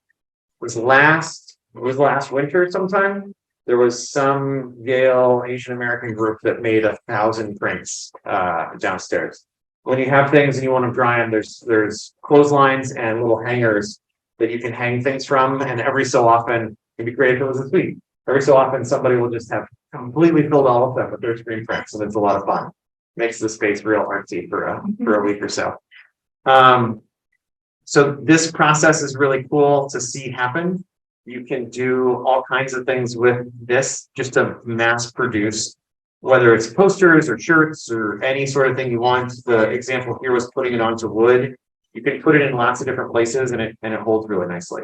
It was last winter sometime. There was some Yale Asian American group that made 1,000 prints downstairs. When you have things and you want to dry them, there's clotheslines and little hangers that you can hang things from, and every so often, it'd be great if it was this week. Every so often, somebody will just have completely filled all of them with their screen prints, and it's a lot of fun. Makes the space real artsy for a week or so. So this process is really cool to see happen. You can do all kinds of things with this just to mass produce, whether it's posters or shirts or any sort of thing you want. The example here was putting it onto wood. You can put it in lots of different places, and it holds really nicely.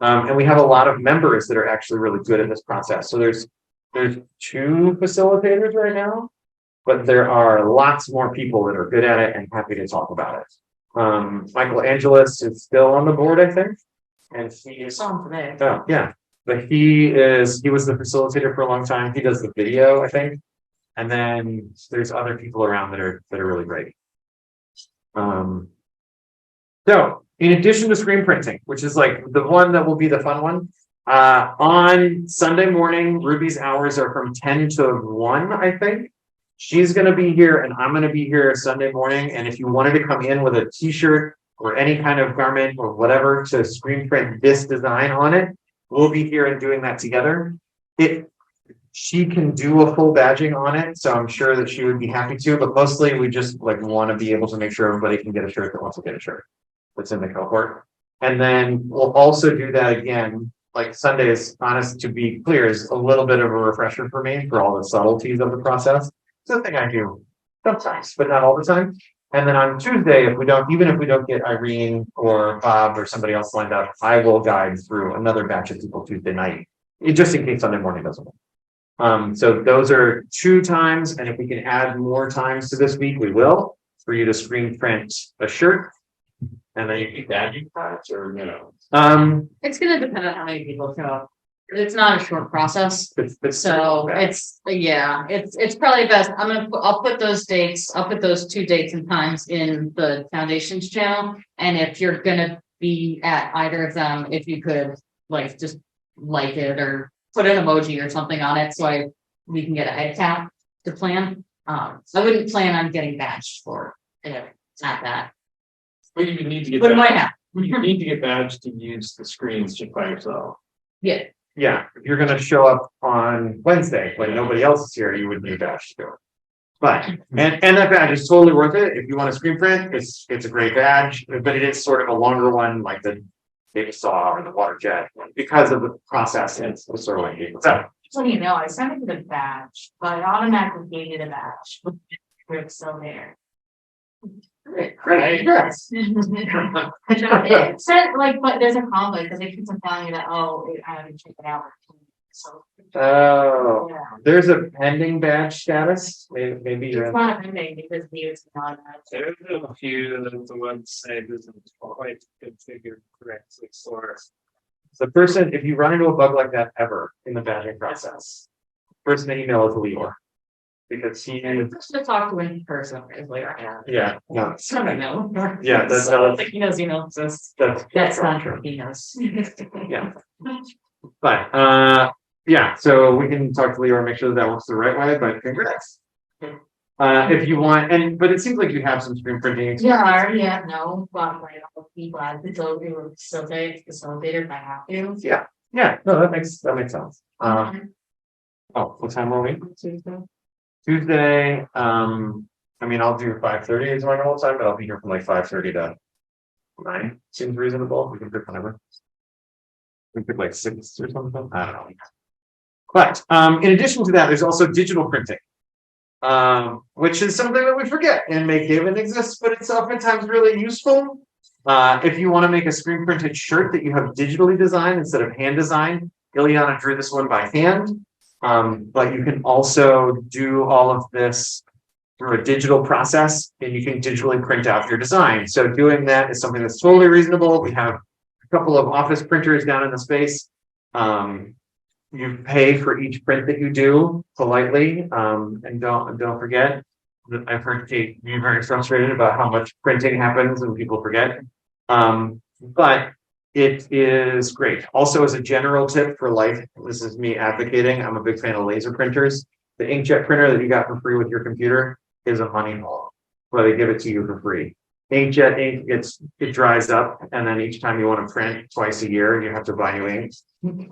And we have a lot of members that are actually really good at this process. So there's 2 facilitators right now, but there are lots more people that are good at it and happy to talk about it. Michael Angelis is still on the board, I think, and he is on today. Oh yeah, but he was the facilitator for a long time. He does the video, I think, and then there's other people around that are really great. So in addition to screen printing, which is like the one that will be the fun one, on Sunday morning, Ruby's hours are from 10 to 1, I think. She's going to be here and I'm going to be here Sunday morning. And if you wanted to come in with a t-shirt or any kind of garment or whatever to screen print this design on it, we'll be here and doing that together. She can do a full badging on it, so I'm sure that she would be happy to, but mostly we just like want to be able to make sure everybody can get a shirt that wants to get a shirt that's in the cohort. And then we'll also do that again. Like Sundays, honest to be clear, is a little bit of a refresher for me for all the subtleties of the process. It's a thing I do sometimes, but not all the time. And then on Tuesday, even if we don't get Irene or Bob or somebody else lined up, I will guide through another batch of people Tuesday night, just in case Sunday morning doesn't work. So those are 2 times, and if we can add more times to this week, we will, for you to screen print a shirt. And then you keep badging cards, or It's gonna depend on how many people show up. It's not a short process. So it's probably best. I'll put those dates. I'll put those 2 dates and times in the foundation's channel. And if you're gonna be at either of them, if you could just like it or put an emoji or something on it, so we can get a head count to plan. I wouldn't plan on getting badged for it. It's not that. But you need to get But it might happen. You need to get badged to use the screens just by yourself. Yeah. Yeah, if you're going to show up on Wednesday when nobody else is here, you would need a badge to do it. But and that badge is totally worth it. If you want to screen print, it's a great badge, but it is sort of a longer one, like the data saw or the water jet, because of the process. And it's sort of like so. So you know, I sent it to the badge, but I automatically gave it a badge. It's still there. Great. Yes. It said but there's a conflict because it keeps on telling me that I haven't checked it out. So yeah. There's a pending badge status. Maybe It's not pending because it's not. There's a few that the website isn't quite configured correctly for. the person. If you run into a bug like that ever in the badging process, first email is Leor. Because he Just to talk to in person is later. yeah, no. I don't know. Yeah, that's So I don't think he knows, that's not true. He knows. Yeah. But yeah, so we can talk to Leo and make sure that works the right way, but congrats. If you want, but it seems like you have some screen printing experience. Yeah, I already have but be glad to go to a facilitator if I have to. Yeah, no, that makes sense. What time will we? Tuesday, I'll do 5:30 is my normal time, but I'll be here from like 5:30 to 9. Seems reasonable. We can pick whenever. We pick like 6 or something. I don't know. But in addition to that, there's also digital printing, which is something that we forget. And MakeHaven exists, but it's oftentimes really useful. If you want to make a screen printed shirt that you have digitally designed instead of hand designed, Ileana drew this one by hand. But you can also do all of this through a digital process, and you can digitally print out your design. So doing that is something that's totally reasonable. We have a couple of office printers down in the space. you pay for each print that you do politely, and don't forget. I've heard Kate be very frustrated about how much printing happens and people forget. But it is great. Also, as a general tip for life, this is me advocating. I'm a big fan of laser printers. The inkjet printer that you got for free with your computer is a money haul, where they give it to you for free. Inkjet ink, it dries up, and then each time you want to print twice a year, you have to buy new ink.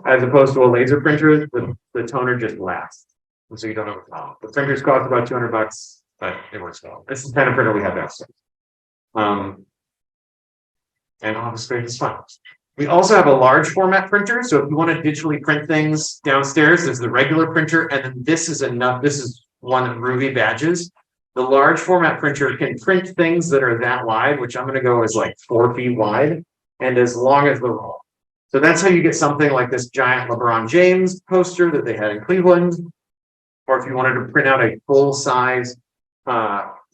As opposed to a laser printer, the toner just lasts, and so you don't have a problem. The printers cost about $200, but it works well. This is the kind of printer we have downstairs. And office space is fun. We also have a large format printer, so if you want to digitally print things downstairs, there's the regular printer, and then this is one of Ruby badges. The large format printer can print things that are that wide, which I'm going to go as like 4 feet wide, and as long as the roll. So that's how you get something like this giant LeBron James poster that they had in Cleveland. Or if you wanted to print out a full size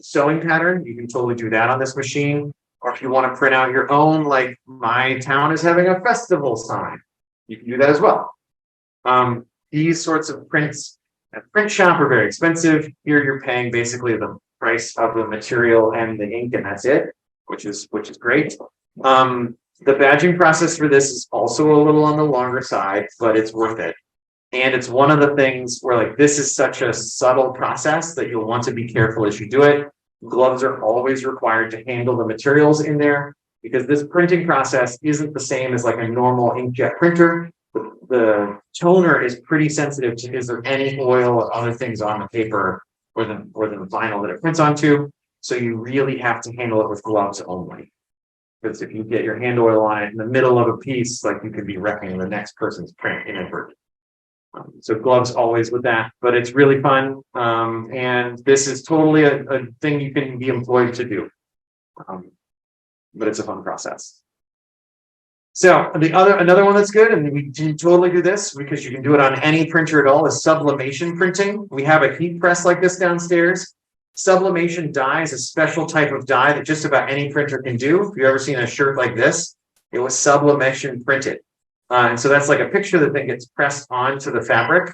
sewing pattern, you can totally do that on this machine. Or if you want to print out your own, like my town is having a festival sign, you can do that as well. These sorts of prints at print shop are very expensive. Here you're paying basically the price of the material and the ink, and that's it, which is great. The badging process for this is also a little on the longer side, but it's worth it. And it's one of the things where like this is such a subtle process that you'll want to be careful as you do it. Gloves are always required to handle the materials in there because this printing process isn't the same as like a normal inkjet printer. The toner is pretty sensitive to is there any oil or other things on the paper or the vinyl that it prints onto. So you really have to handle it with gloves only. Because if you get your hand oil on it in the middle of a piece, like you could be wrecking the next person's print inadvertently. So gloves always with that, but it's really fun. And this is totally a thing you can be employed to do. But it's a fun process. So another one that's good, and we can totally do this because you can do it on any printer at all, is sublimation printing. We have a heat press like this downstairs. Sublimation dye is a special type of dye that just about any printer can do. If you've ever seen a shirt like this, it was sublimation printed. And so that's like a picture that then gets pressed onto the fabric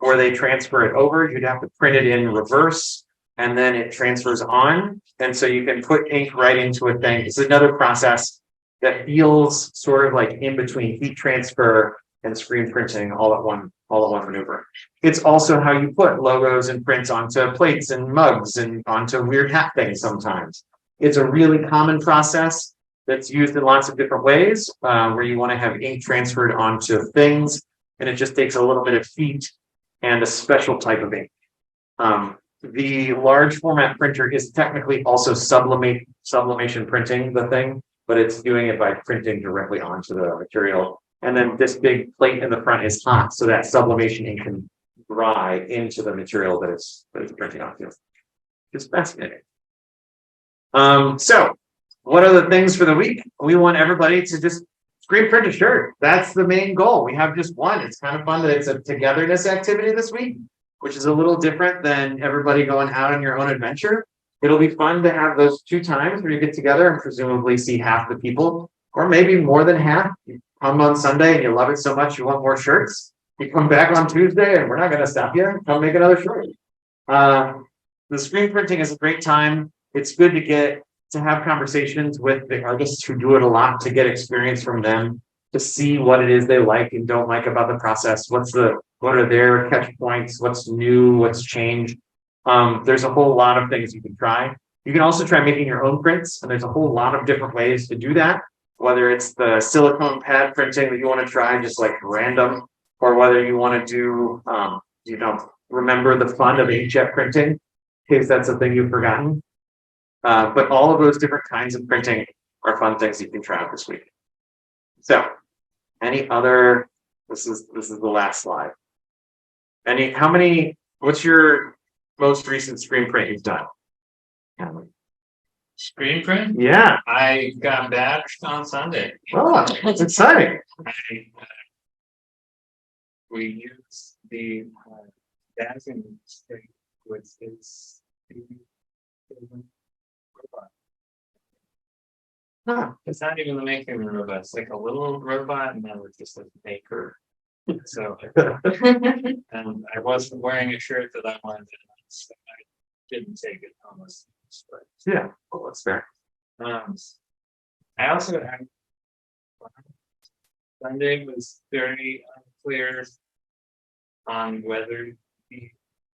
or they transfer it over. You'd have to print it in reverse and then it transfers on. And so you can put ink right into a thing. It's another process that feels sort of like in between heat transfer and screen printing all at one maneuver. It's also how you put logos and prints onto plates and mugs and onto weird hat things sometimes. It's a really common process that's used in lots of different ways, where you want to have ink transferred onto things, and it just takes a little bit of heat and a special type of ink. The large format printer is technically also sublimation printing the thing, but it's doing it by printing directly onto the material. And then this big plate in the front is hot, so that sublimation ink can dry into the material that it's printing onto. It's fascinating. So what are the things for the week? We want everybody to just screen print a shirt. That's the main goal. We have just one. It's kind of fun that it's a togetherness activity this week, which is a little different than everybody going out on your own adventure. It'll be fun to have those 2 times where you get together and presumably see half the people, or maybe more than half. You come on Sunday and you love it so much you want more shirts. You come back on Tuesday and we're not going to stop you. Come make another shirt. The screen printing is a great time. It's good to have conversations with the artists who do it a lot, to get experience from them, to see what it is they like and don't like about the process. What are their catch points? What's new? What's changed? There's a whole lot of things you can try. You can also try making your own prints, and there's a whole lot of different ways to do that, whether it's the silicone pad printing that you want to try, just like random, or whether you want to do, remember the fun of inkjet printing, in case that's a thing you've forgotten. But all of those different kinds of printing are fun things you can try out this week. So, this is the last slide. What's your most recent screen print you've done? Screen print? Yeah. I got badged on Sunday. Oh, that's exciting. We use the badging stick, which is robot. Huh. It's not even the MakeHaven robot. It's like a little robot, and then we're just a maker. So, and I wasn't wearing a shirt that I wanted, so I didn't take it almost. Yeah, well, that's fair. I also had Sunday was very unclear on whether the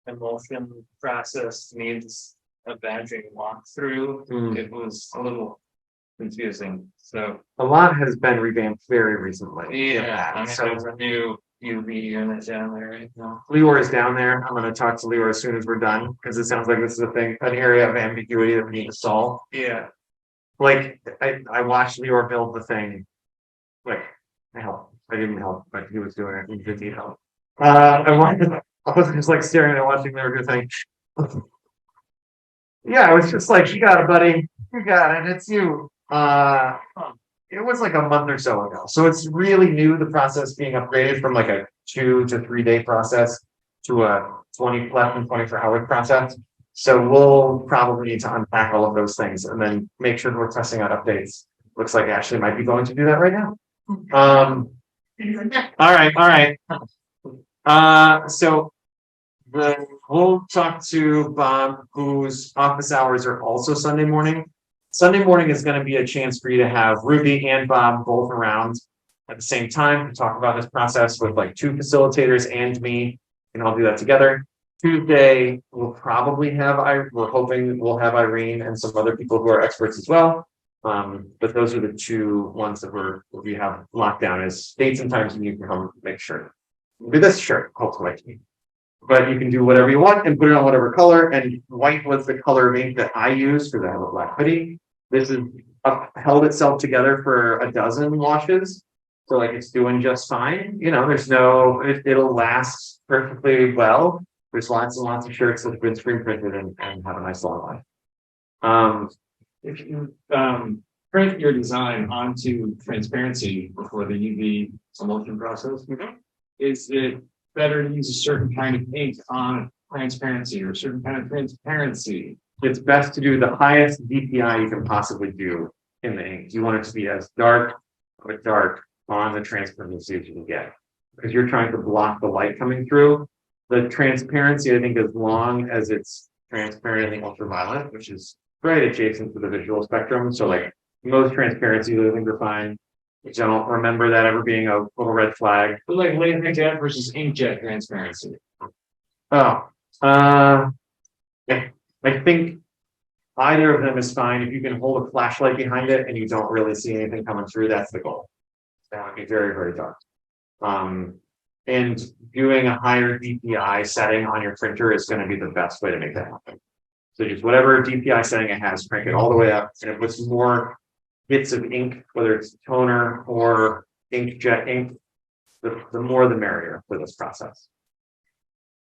emulsion process needs a badging walkthrough. Mm. It was a little confusing. So A lot has been revamped very recently. yeah, I mean, So there's a new UV unit down there right now. Leor is down there. I'm gonna talk to Leor as soon as we're done, because it sounds like this is a thing, an area of ambiguity that we need to solve. Yeah. Like, I watched Leor build the thing. Like, I didn't help, but he was doing it in good detail. I wasn't just like staring and watching Leor do the thing. Yeah, it was just like, you got it, buddy. You got it. It's you. It was like a month or so ago. So it's really new, the process being upgraded from like a 2 to 3 day process to a 20 less than 24-hour process. So we'll probably need to unpack all of those things and then make sure that we're testing out updates. Looks like Ashley might be going to do that right now. All right. So we'll talk to Bob, whose office hours are also Sunday morning. Sunday morning is going to be a chance for you to have Ruby and Bob both around at the same time to talk about this process with like 2 facilitators and me, and I'll do that together. Tuesday, we'll probably have, we're hoping we'll have Irene and some other people who are experts as well. But those are the 2 ones that we have locked down as dates and times, and you can come make sure. With this shirt, hopefully. But you can do whatever you want and put it on whatever color. And white was the color of ink that I used because I have a black hoodie. This is held itself together for a dozen washes. So like it's doing just fine. You know, it'll last perfectly well. There's lots and lots of shirts that have been screen printed and have a nice long life. If you print your design onto transparency before the UV emulsion process, is it better to use a certain kind of ink on transparency or a certain kind of transparency? It's best to do the highest DPI you can possibly do in the ink. You want it to be as dark on the transparency as you can get, because you're trying to block the light coming through. The transparency, I think, as long as it's transparent in the ultraviolet, which is right adjacent to the visual spectrum. So like most transparency, I think are fine. I don't remember that ever being a little red flag. But like laserjet versus inkjet transparency. Yeah, I think either of them is fine. If you can hold a flashlight behind it and you don't really see anything coming through, that's the goal. That would be very, very dark. And doing a higher DPI setting on your printer is going to be the best way to make that happen. So just whatever DPI setting it has, crank it all the way up, and it puts more bits of ink, whether it's toner or inkjet ink, the more the merrier for this process.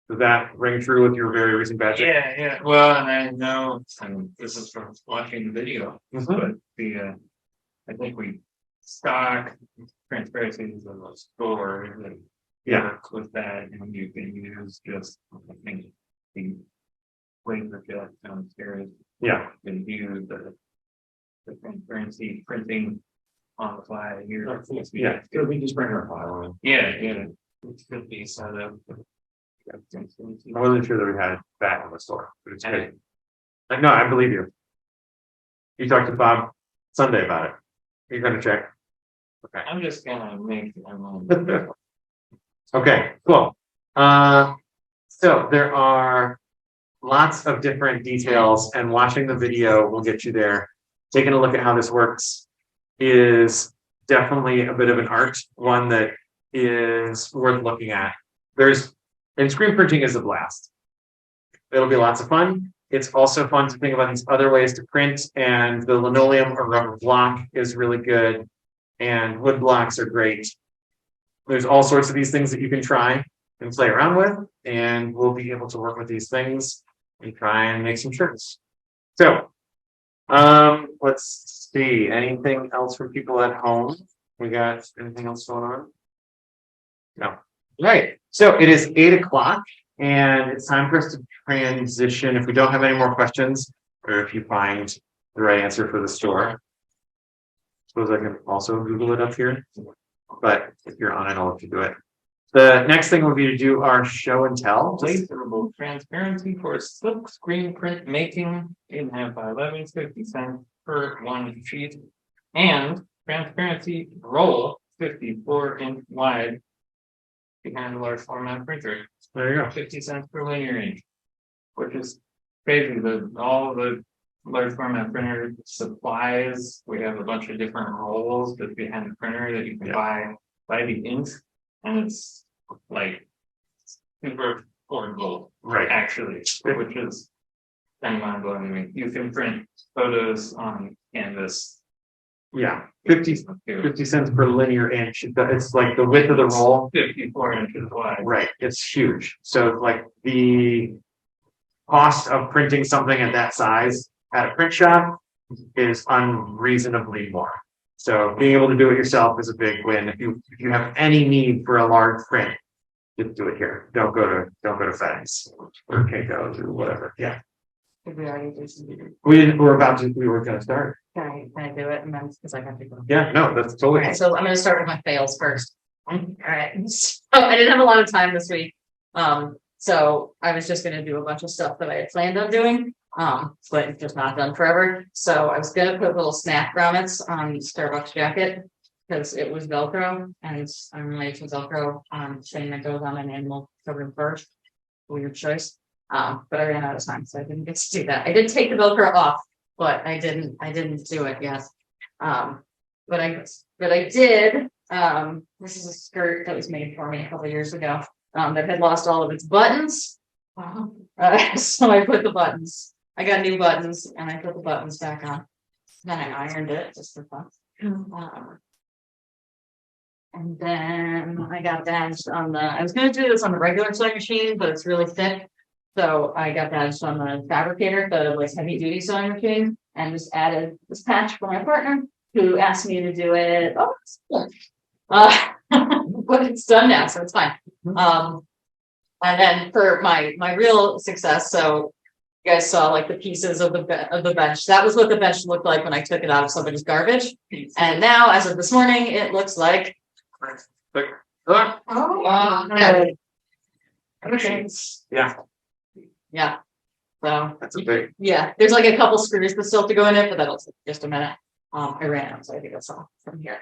Does that ring true with your very recent batch? Yeah. Well, and I know, and this is from watching the video, but I think we stock transparency in the store and with that, and you can use just I think the laserjet downstairs. Yeah. And use the transparency printing on the fly here. Yeah. So we just bring our file in. Yeah. It could be set up. I wasn't sure that we had that in the store, but it's good. No, I believe you. You talked to Bob Sunday about it. You're going to check. Okay. I'm just gonna make it. Okay, cool. So there are lots of different details, and watching the video will get you there. Taking a look at how this works is definitely a bit of an art, one that is worth looking at. And screen printing is a blast. It'll be lots of fun. It's also fun to think about these other ways to print, and the linoleum or rubber block is really good, and wood blocks are great. There's all sorts of these things that you can try and play around with, and we'll be able to work with these things and try and make some shirts. So, let's see. Anything else from people at home? We got anything else going on? No. Right. So it is 8 o'clock, and it's time for us to transition. If we don't have any more questions, or if you find the right answer for the store, I suppose I can also Google it up here. But if you're on it, I'll let you do it. The next thing would be to do our show and tell. Laserable transparency for silk screen print making, 8.5 by 11, 50 cents per one sheet. And transparency roll, 54-inch wide. Behind a large format printer, There you go. 50 cents per linear inch. Which is crazy, all the large format printer supplies, we have a bunch of different rolls that's behind the printer that you can buy by the inch. And it's like super affordable, Right. actually, which is kind of mind blowing to me. You can print photos on canvas. Yeah, 50 cents per linear inch. It's like the width of the roll. 54 inches wide. Right, it's huge. So like the cost of printing something at that size at a print shop is unreasonably more. So being able to do it yourself is a big win. If you have any need for a large print, just do it here. Don't go to FedEx or Kinko's or whatever. Yeah. Did we already do some? We were gonna start. Can I do it and then, because I have to go. Yeah, no, that's totally. Okay, so I'm gonna start with my fails first. All right, so I didn't have a lot of time this week. So I was just gonna do a bunch of stuff that I had planned on doing, but it's just not done forever. So I was gonna put little snap grommets on the Starbucks jacket because it was Velcro and I'm related to Velcro thing that goes on an animal covered in fur. Weird choice. But I ran out of time, so I didn't get to do that. I did take the Velcro off, but I didn't do it yet. But I did. This is a skirt that was made for me a couple years ago. That had lost all of its buttons. So I put the buttons. I got new buttons, and I put the buttons back on. Then I ironed it just for fun. And then I got badged on the. I was going to do this on the regular sewing machine, but it's really thick. So I got badged on the Fabricator, the like heavy duty sewing machine, and just added this patch for my partner, who asked me to do it. But it's done now, so it's fine. And then for my real success, so you guys saw like the pieces of the bench. That was what the bench looked like when I took it out of somebody's garbage. And now, as of this morning, it looks like. Yeah. Yeah. So That's a big. yeah, there's like a couple screws that still have to go in it, but that'll take just a minute. I ran out, so I think that's all from here.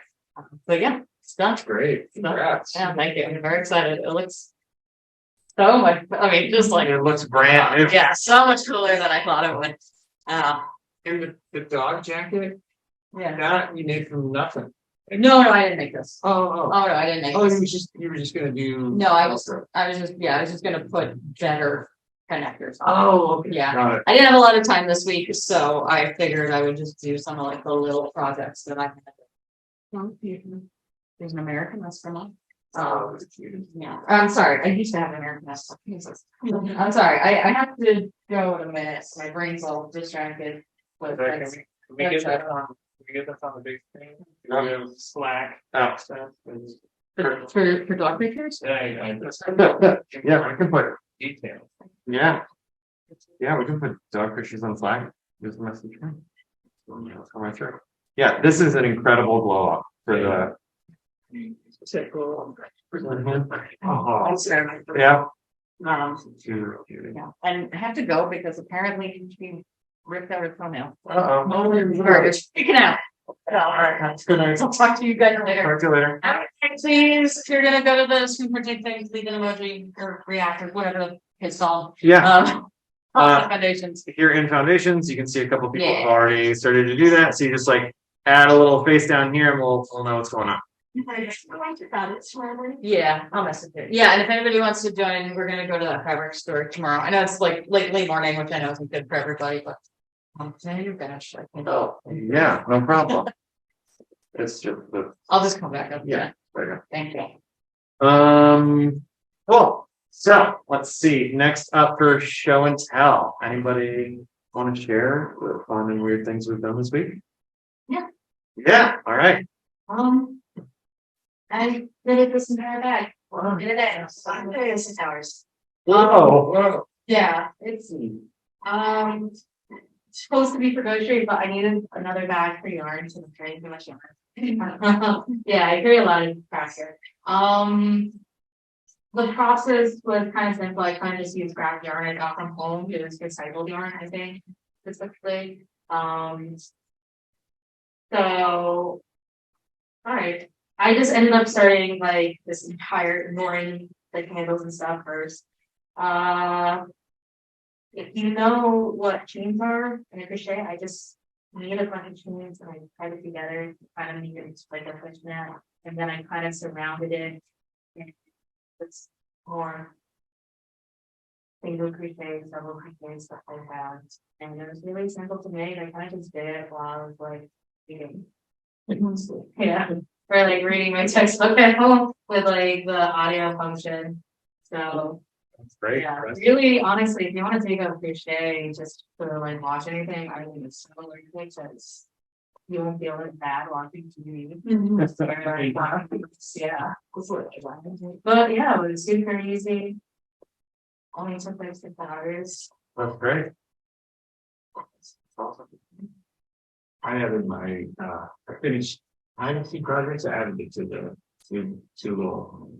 But yeah, it's done. Great. Congrats. Yeah, thank you. I'm very excited. It looks so much. I mean, just like It looks brand new. yeah, so much cooler than I thought it would. And the dog jacket, Yeah. that you made from nothing. No, I didn't make this. Oh, Oh no, I didn't make Oh, this. you were just gonna do. No, I was just gonna put better connectors on. Oh, okay. Yeah. Got it. I didn't have a lot of time this week, so I figured I would just do some of like the little projects that I had. There's an American, that's for me. Yeah, I'm sorry, I used to have an American nest. I'm sorry, I have to go in a minute, so my brain's all distracted. With Can this. we get that on? Can we get that on the big screen? Do we have Slack Oh. stuff? For dog pictures? Yeah, Yeah, we can put. details. Yeah. Yeah, we can put dog pictures on Slack. Just a message. Coming through. Yeah, this is an incredible blow up for the. Oh, yeah. Yeah, and I have to go because apparently she ripped out her toenail. Uh-oh. Garbage, freaking out. All right, that's good. I'll talk to you guys later. Talk to you later. Please, if you're gonna go to the super thing, leave an emoji or react or whatever it's all. Yeah. Foundations. Here in Foundations, you can see a couple people Yeah. have already started to do that. So you just like add a little face down here and we'll know what's going on. Yeah, I'll message it. Yeah, and if anybody wants to join, we're gonna go to that fabric store tomorrow. I know it's like late morning, which I know isn't good for everybody, but today you're finished. I think. Oh, yeah, no problem. It's just the. I'll just come back up. Yeah. There you Thank you. go. Cool. So let's see. Next up for show and tell. Anybody want to share the fun and weird things we've done this week? Yeah. Yeah. All right. I did it this entire bag. In a day. 6 hours. Whoa. Yeah, it's supposed to be for grocery, but I needed another bag for yarn, so I'm carrying too much yarn. Yeah, I carry a lot of cracker. The process was kind of simple. I kind of just used scrap yarn I got from home. It was recycled yarn, I think, specifically. So, all right. I just ended up starting like this entire ignoring the candles and stuff first. If you know what chains are in a crochet, I just made a bunch of chains and I tied it together, kind of made it like a fishnet, and then I kind of surrounded it with more single crochets, double crochets, stuff like that. And it was really simple to make. I kind of just did it while I was like reading. Yeah, or like reading my textbook at home with like the audio function. So That's great. yeah, really, honestly, if you want to take a crochet just to like watch anything, I think it's so like because you won't feel it bad watching TV. Yeah, but yeah, it was super easy. Only took like 6 hours. That's great. Awesome. I added my, I finished, I have a few projects, I added it to the, to little.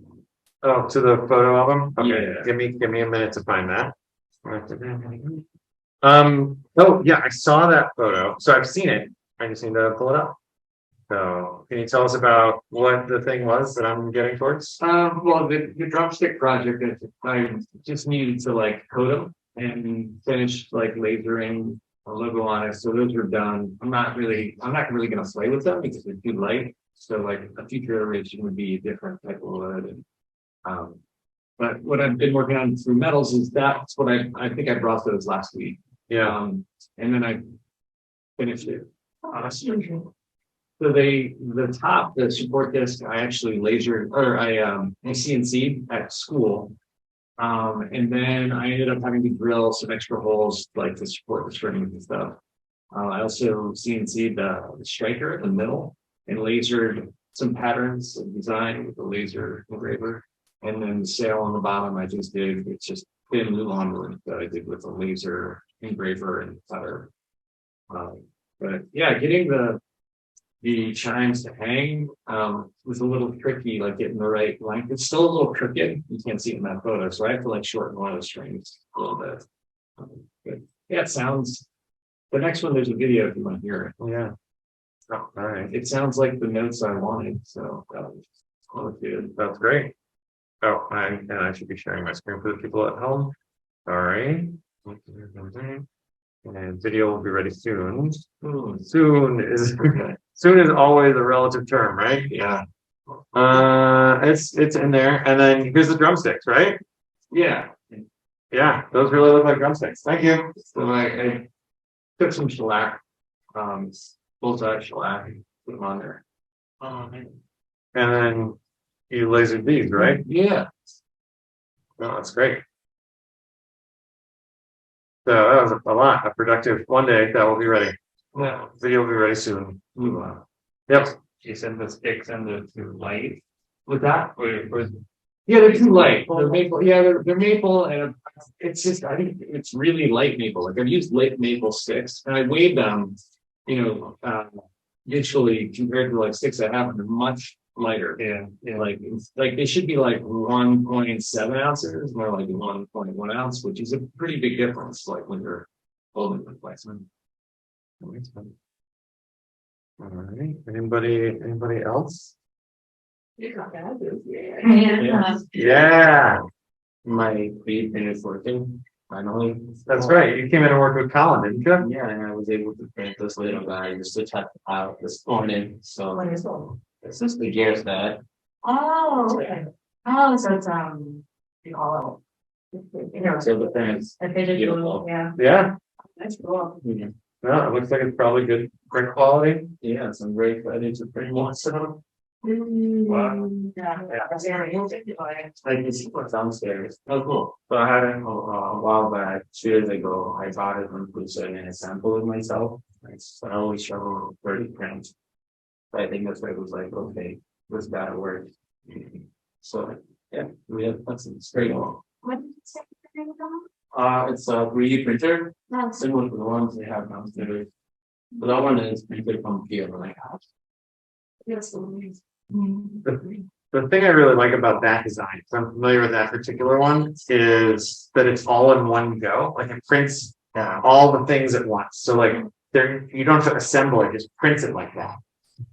Oh, to the photo album? Okay, Yeah. give me a minute to find that. Oh yeah, I saw that photo. So I've seen it. I just need to pull it up. So can you tell us about what the thing was that I'm getting towards? Well, the drumstick project, I just needed to like code them and finish like lasering a logo on it. So those are done. I'm not really gonna play with them because they're too light. So like a future iteration would be a different type of wood. And, but what I've been working on through metals is that's what I think I brought those last week. Yeah. And then I finished it. So the top, the support disc, I actually lasered or I CNC'd at school. And then I ended up having to drill some extra holes like to support the strings and stuff. I also CNC'd the striker in the middle and lasered some patterns of design with the laser engraver. And then the sail on the bottom I just did, it's just thin Luan wood that I did with a laser engraver and cutter. But yeah, getting the chimes to hang was a little tricky, like getting the right length. It's still a little crooked. You can't see it in that photo, so I have to like shorten one of the strings a little bit. But yeah, it sounds. The next one, there's a video if you want to hear it. Yeah. Oh, all right. It sounds like the notes I wanted, so that was good. That's great. Oh, and I should be sharing my screen for the people at home. Sorry. And video will be ready soon. Soon is soon is always a relative term, right? Yeah. It's in there, and then here's the drumsticks, right? Yeah. Yeah, those really look like drumsticks. Thank you. So I took some shellac, bullseye shellac, and put them on there. And then you lasered these, right? Yeah. Oh, that's great. So that was a lot, a productive one day that will be ready. Yeah. Video will be ready soon. Move on. Yep. You said the sticks and the too light. With that? Or yeah, they're too light. They're maple. Yeah, they're maple, and it's just I think it's really light maple. Like I've used light maple sticks, and I weighed them. Usually compared to like sticks I have, and they're much lighter. Yeah. Like they should be like 1.7 ounces, more like 1.1 ounce, which is a pretty big difference. Like when you're holding the placement. All right. Anybody else? Yeah. My creed finished working finally. That's right. You came in and worked with Colin, didn't you? Yeah, and I was able to print this little guy just to check it out this morning. So this is the gears that Oh, okay. Oh, so it's you call it. so the thing is A fidget beautiful. yeah, Yeah. that's cool. Well, it looks like it's probably good print quality. Yeah, some great credit to print more stuff. Wow. Yeah. Like you see what's downstairs. Oh cool. So I had it a while back, 2 years ago. I bought it from Crusoe and I sampled it myself. So I always struggle with 30 prints. But I think that's why it was like, okay, this gotta work. So yeah, that's straight on. What did you say the name of It's a 3D printer, that? similar to the ones they have downstairs. But that one is printed from here, like Yes. The thing I really like about that design, because I'm familiar with that particular one, is that it's all in one go. Like it prints all the things at once. So like there, you don't have to assemble it; just prints it like that.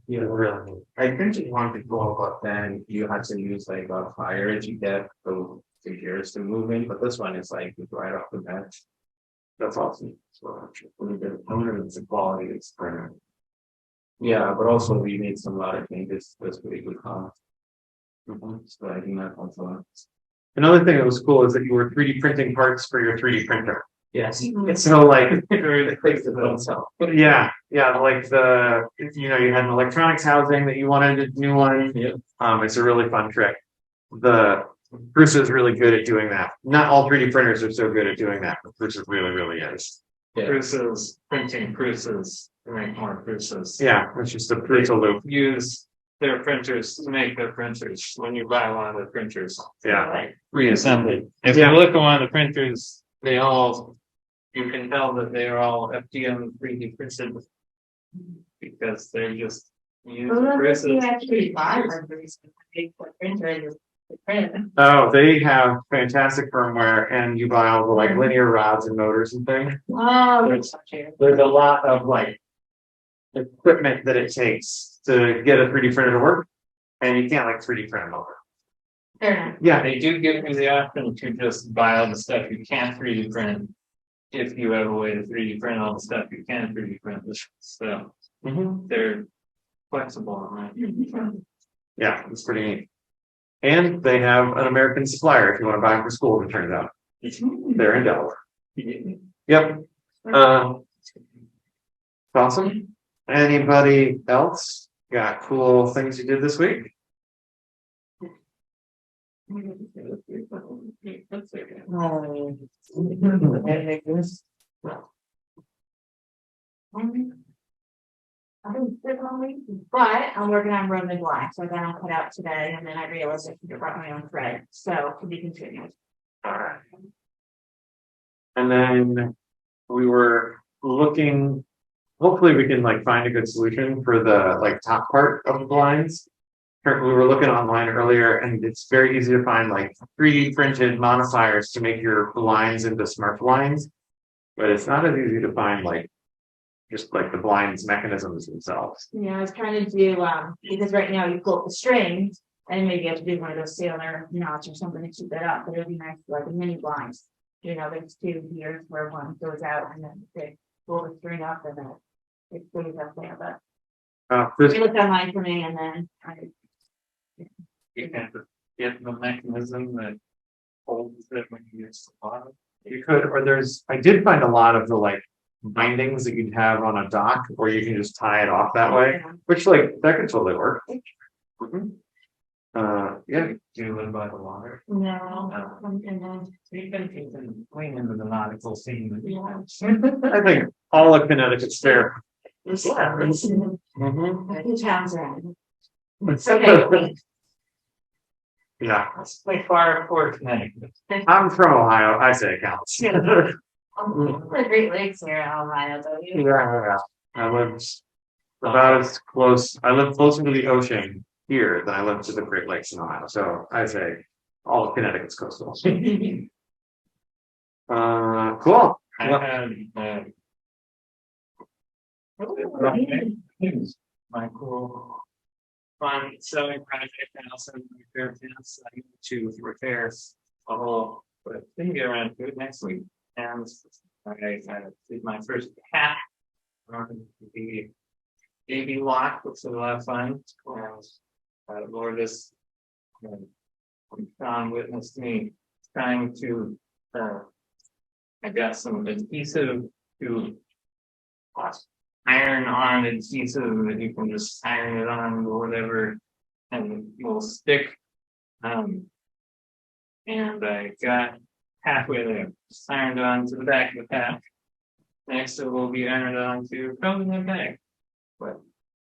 Yeah, really. I printed one before, but then you had to use like a fire to get the gears to move in. But this one is like right off the bat. That's awesome. So I wonder if it's a quality it's printer. Yeah, but also we made some lot of changes. That's pretty good cost. So I think that also. Another thing that was cool is that you were 3D printing parts for your 3D printer. Yes. So like, It takes the itself. yeah, like you had an electronics housing that you wanted a new one. Yeah. It's a really fun trick. The Prusa is really good at doing that. Not all 3D printers are so good at doing that, but Prusa really, really is. Prusas, printing Prusas to make more Prusas. Yeah, it's just a Prusa loop. Use their printers to make their printers when you buy one of the printers. Yeah. Like reassembled. If Yeah. you look at one of the printers, you can tell that they are all FDM 3D printed because they're just used You Prusas. actually buy printers, big printer and just print it. Oh, they have fantastic firmware, and you buy all the like linear rods and motors and things. Oh, that's not true. There's a lot of like equipment that it takes to get a 3D printer to work, and you can't like 3D print them over. Fair enough. Yeah, They do give you the option to just buy all the stuff you can't 3D print. If you have a way to 3D print all the stuff you can 3D print, so they're flexible on that. yeah, it's pretty neat. And they have an American supplier if you want to buy them for school, it turns out. They're in Delaware. Yep. Awesome. Anybody else got cool things you did this week? But I'm working on Roman black, so I got them cut out today, and then I realized I could brought my own thread, so to be continued. Alright. And then we were looking, hopefully we can like find a good solution for the like top part of the blinds. We were looking online earlier, and it's very easy to find like 3D printed modifiers to make your blinds into smart blinds, but it's not as easy to find like just like the blinds mechanisms themselves. Yeah, I was trying to do, because right now you pull up the strings, and maybe you have to do one of those sailor knots or something to keep that up, but it'd be nice to like a mini blinds. There's two gears where one goes out and then they pull the string up and then it stays up there, but This, we looked online for me and then You can get the mechanism that holds it when you use the bottom. you could, or I did find a lot of the like bindings that you'd have on a dock, or you can just tie it off that way, which like that could totally work. Yeah. Do you live by the water? No. You can clean into the nautical scene. I think all of Connecticut's fair. Which towns are in? It's Okay. Yeah, It's like far for Connecticut. I'm from Ohio. I say it counts. The Great Lakes here in Ohio, don't you? Yeah. I lived about as close. I live closer to the ocean here than I live to the Great Lakes in Ohio. So I say all of Connecticut's coastal. Cool. I had my cool fun sewing project and also repair pants. I need to repair a whole, but didn't get around to it next week. And I did my first hat on the baby lock, which was a lot of fun. And Lord is John witnessed me trying to I got some adhesive to iron on adhesive that you can just iron it on or whatever and it will stick. And I got halfway there, just ironed on to the back of the hat. Next it will be ironed on to probably my bag. But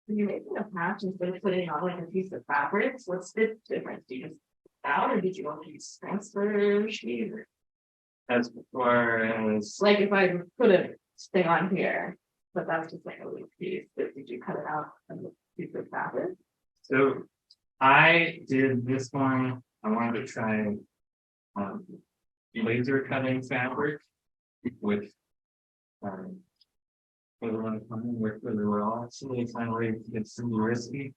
You're making a patch instead of putting on like a piece of fabric. What's the difference? Do you just out or did you want to use transfer sheet? as far as Like if I put a thing on here, but that's just like a little piece, but did you cut it out and piece of fabric? so I did this one. I wanted to try laser cutting fabric with for the one coming with really well. Actually, finally, it's really risky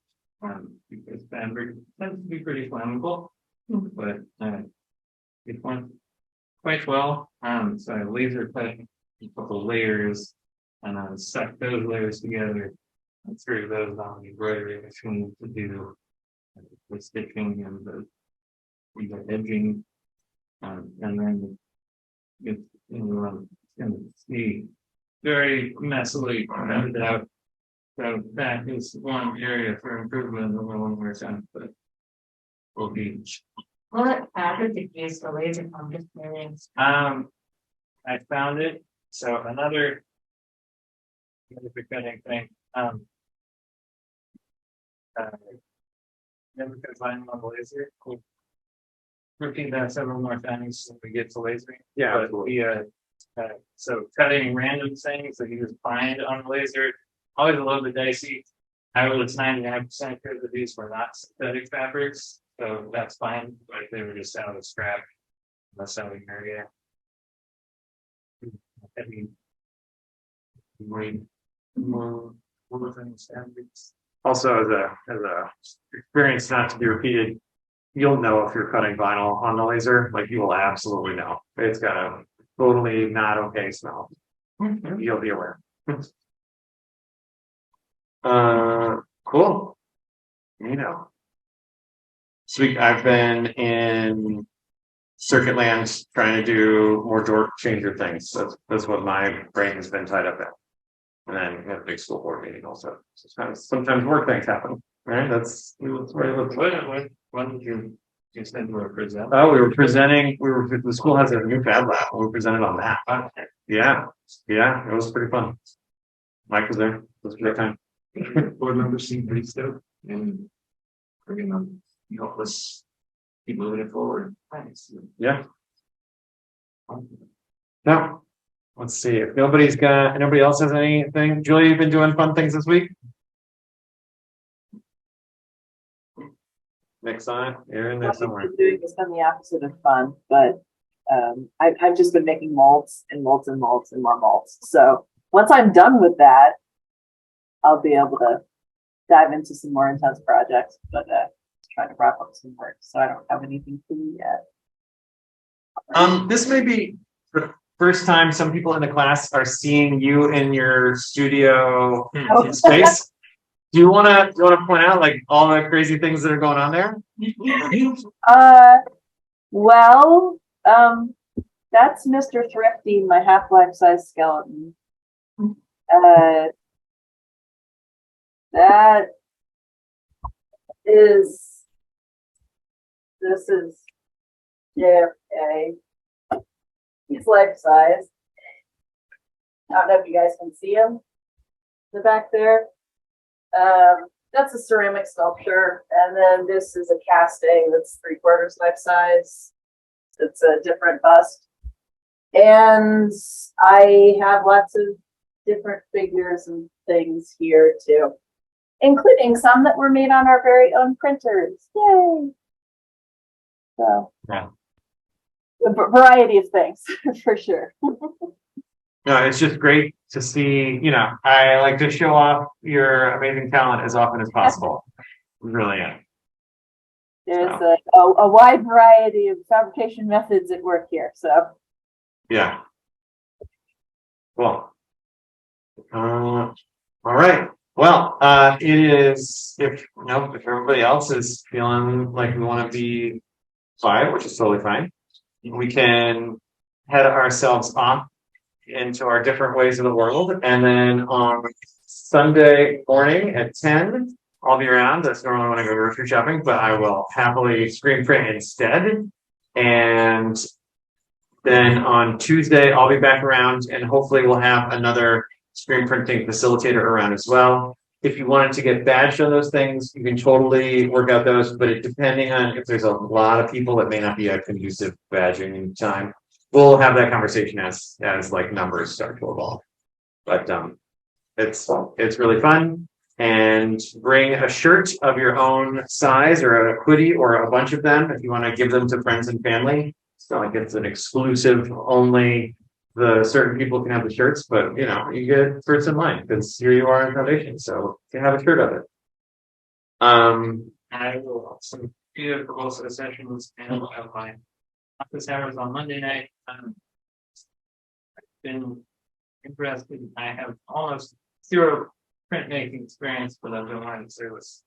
because fabric tends to be pretty flammable, but it went quite well. So I laser cut a couple layers and I stuck those layers together and threw those on the embroidery machine to do the stitching and the edging, and then it's gonna see very messily rounded out. So that is one area for improvement in the one more time, but will be. What fabric did you use for laser? I'm just curious. I found it. So another cutting thing. Never could find them on the laser. We'll repeat that several more times when we get to lasering. Yeah, But we so cutting random things that you just find on the laser, always a little bit dicey. I was 99% sure that these were not synthetic fabrics, so that's fine. Like they were just out of scrap, in the sewing area. Heavy, more things fabrics. Also, as a experience not to be repeated, you'll know if you're cutting vinyl on the laser. Like you will absolutely know. It's got a totally not okay smell. You'll be aware. Cool. You know. This week I've been in circuit lands trying to do more door changer things. That's what my brain has been tied up in. And then we have a big school board meeting also. So it's kind of, sometimes work things happen, right? That's When did you said you were presenting? Oh, we were presenting. The school has a new fab lab. We presented on that. Yeah, it was pretty fun. Mike was there. It was a great time. Board members seem pretty stoked and we're gonna help us keep moving it forward. Thanks. Yeah. Now, let's see if nobody else has anything. Julie, you've been doing fun things this week. Next time, you're in there somewhere. What I've been doing has been the opposite of fun, but I've just been making molds and molds and molds and more molds. So once I'm done with that, I'll be able to dive into some more intense projects, but just trying to wrap up some work. So I don't have anything for you yet. This may be the first time some people in the class are seeing you in your studio space. Do you want to point out like all the crazy things that are going on there? Well, that's Mr. Thrifty, my half-life size skeleton. This is JFK. He's life size. I don't know if you guys can see him in the back there. That's a ceramic sculpture, and then this is a casting that's 3/4 life size. It's a different bust, and I have lots of different figures and things here too, including some that were made on our very own printers. Yay! So, Yeah, a variety of things for sure. no, it's just great to see. You know, I like to show off your amazing talent as often as possible. Really am. There's a wide variety of fabrication methods at work here. So, Yeah. Cool. All right. Well, it is if everybody else is feeling like we want to be quiet, which is totally fine, we can head ourselves off into our different ways of the world. And then on Sunday morning at 10, I'll be around. That's normally when I go grocery shopping, but I will happily screen print instead. And then on Tuesday, I'll be back around and hopefully we'll have another screen printing facilitator around as well. If you wanted to get badged on those things, you can totally work out those, but depending on if there's a lot of people, it may not be a conducive badging time. We'll have that conversation as like numbers start to evolve. But it's really fun. and bring a shirt of your own size or a hoodie or a bunch of them if you want to give them to friends and family. It's not like it's an exclusive, only the certain people can have the shirts, but you know, you get first in line because here you are in Foundation, so you can have a shirt of it. I will some either for both of the sessions and I'll have my office hours on Monday night. I've been interested. I have almost zero printmaking experience, but I've been wanting to service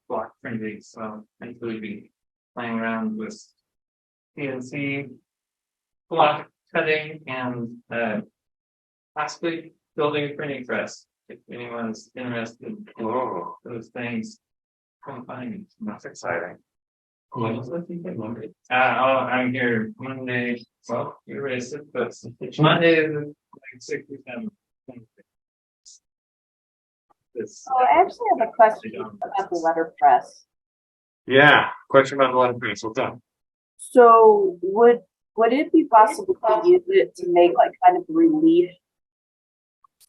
block printing, so hopefully be playing around with CNC block cutting and possibly building a printing press. If anyone's interested in those things, come find me. That's exciting. I'm here Monday. Well, you raised it, but Monday is like 67. Oh, I actually have a question about the letterpress. Yeah, question about the letterpress. What's up? So would it be possible to use it to make like kind of relief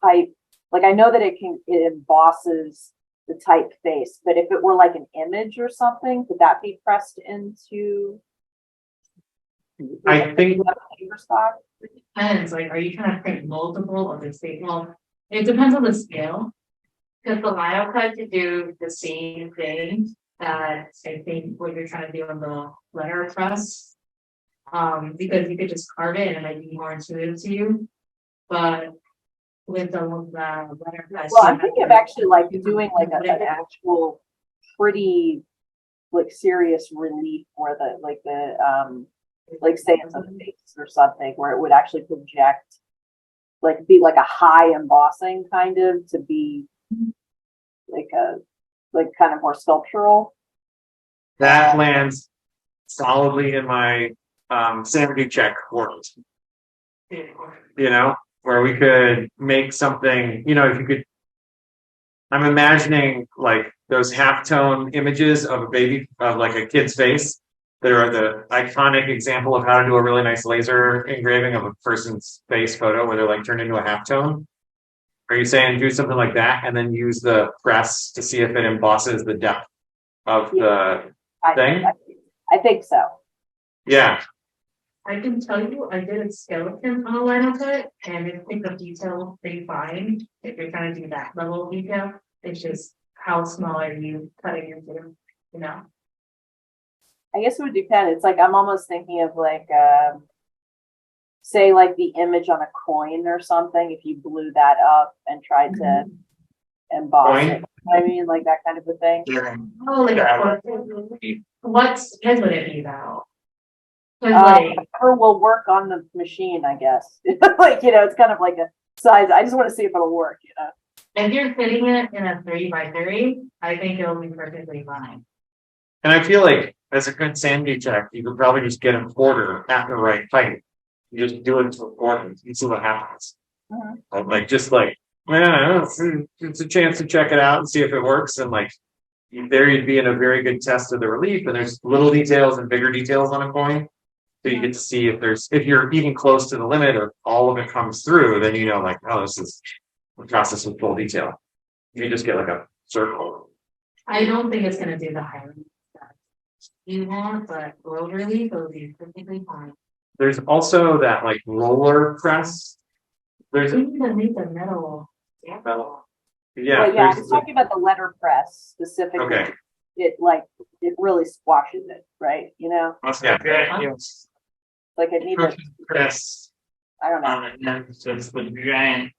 type? Like I know that it embosses the typeface, but if it were like an image or something, could that be pressed into? I think paper stock? It depends, like, are you trying to print multiple of the same? Well, it depends on the scale. Because the lino cut to do the same thing that I think what you're trying to do on the letterpress. Because you could just carve it and it might be more intuitive to you. But with the letterpress. Well, I'm thinking of actually like doing like an actual pretty like serious relief where like say it's a face or something where it would actually project, like be like a high embossing kind of to be like kind of more sculptural. that lands solidly in my sanity check world. You know, where we could make something, you know, if you could, I'm imagining like those halftone images of a baby, of like a kid's face that are the iconic example of how to do a really nice laser engraving of a person's face photo where they're like turned into a halftone. Are you saying do something like that and then use the press to see if it embosses the depth of the thing? I think so. Yeah. I can tell you, I did a skeleton on a lino cut, and it's think of detail pretty fine. If you're trying to do that level of detail, it's just how small are you cutting into, you know? I guess it would depend. It's like I'm almost thinking of like say like the image on a coin or something, if you blew that up and tried to emboss it. I mean, like that kind of a thing. Oh, like what size would it be though? Or will work on the machine, I guess. Like, you know, it's kind of like a size. I just want to see if it'll work, you know. If you're fitting it in a 3x3, I think it'll be perfectly fine. And I feel like as a good sanity check, you could probably just get a quarter at the right height. You just do it to a quarter and see what happens. Like just like, yeah, it's a chance to check it out and see if it works. And like there you'd be in a very good test of the relief. And there's little details and bigger details on a coin. So you get to see if you're even close to the limit or all of it comes through, then you know like, oh, this is the process with full detail. You just get like a circle. I don't think it's gonna do the highlight that you want, but low relief will be perfectly fine. There's also that like roller press. There's We need to make the metal. yeah. But yeah, I was talking about the letterpress specifically. Okay. It really squashes it, right? You know, Yeah. like it needs. Press I don't know. on it, and so it's the giant,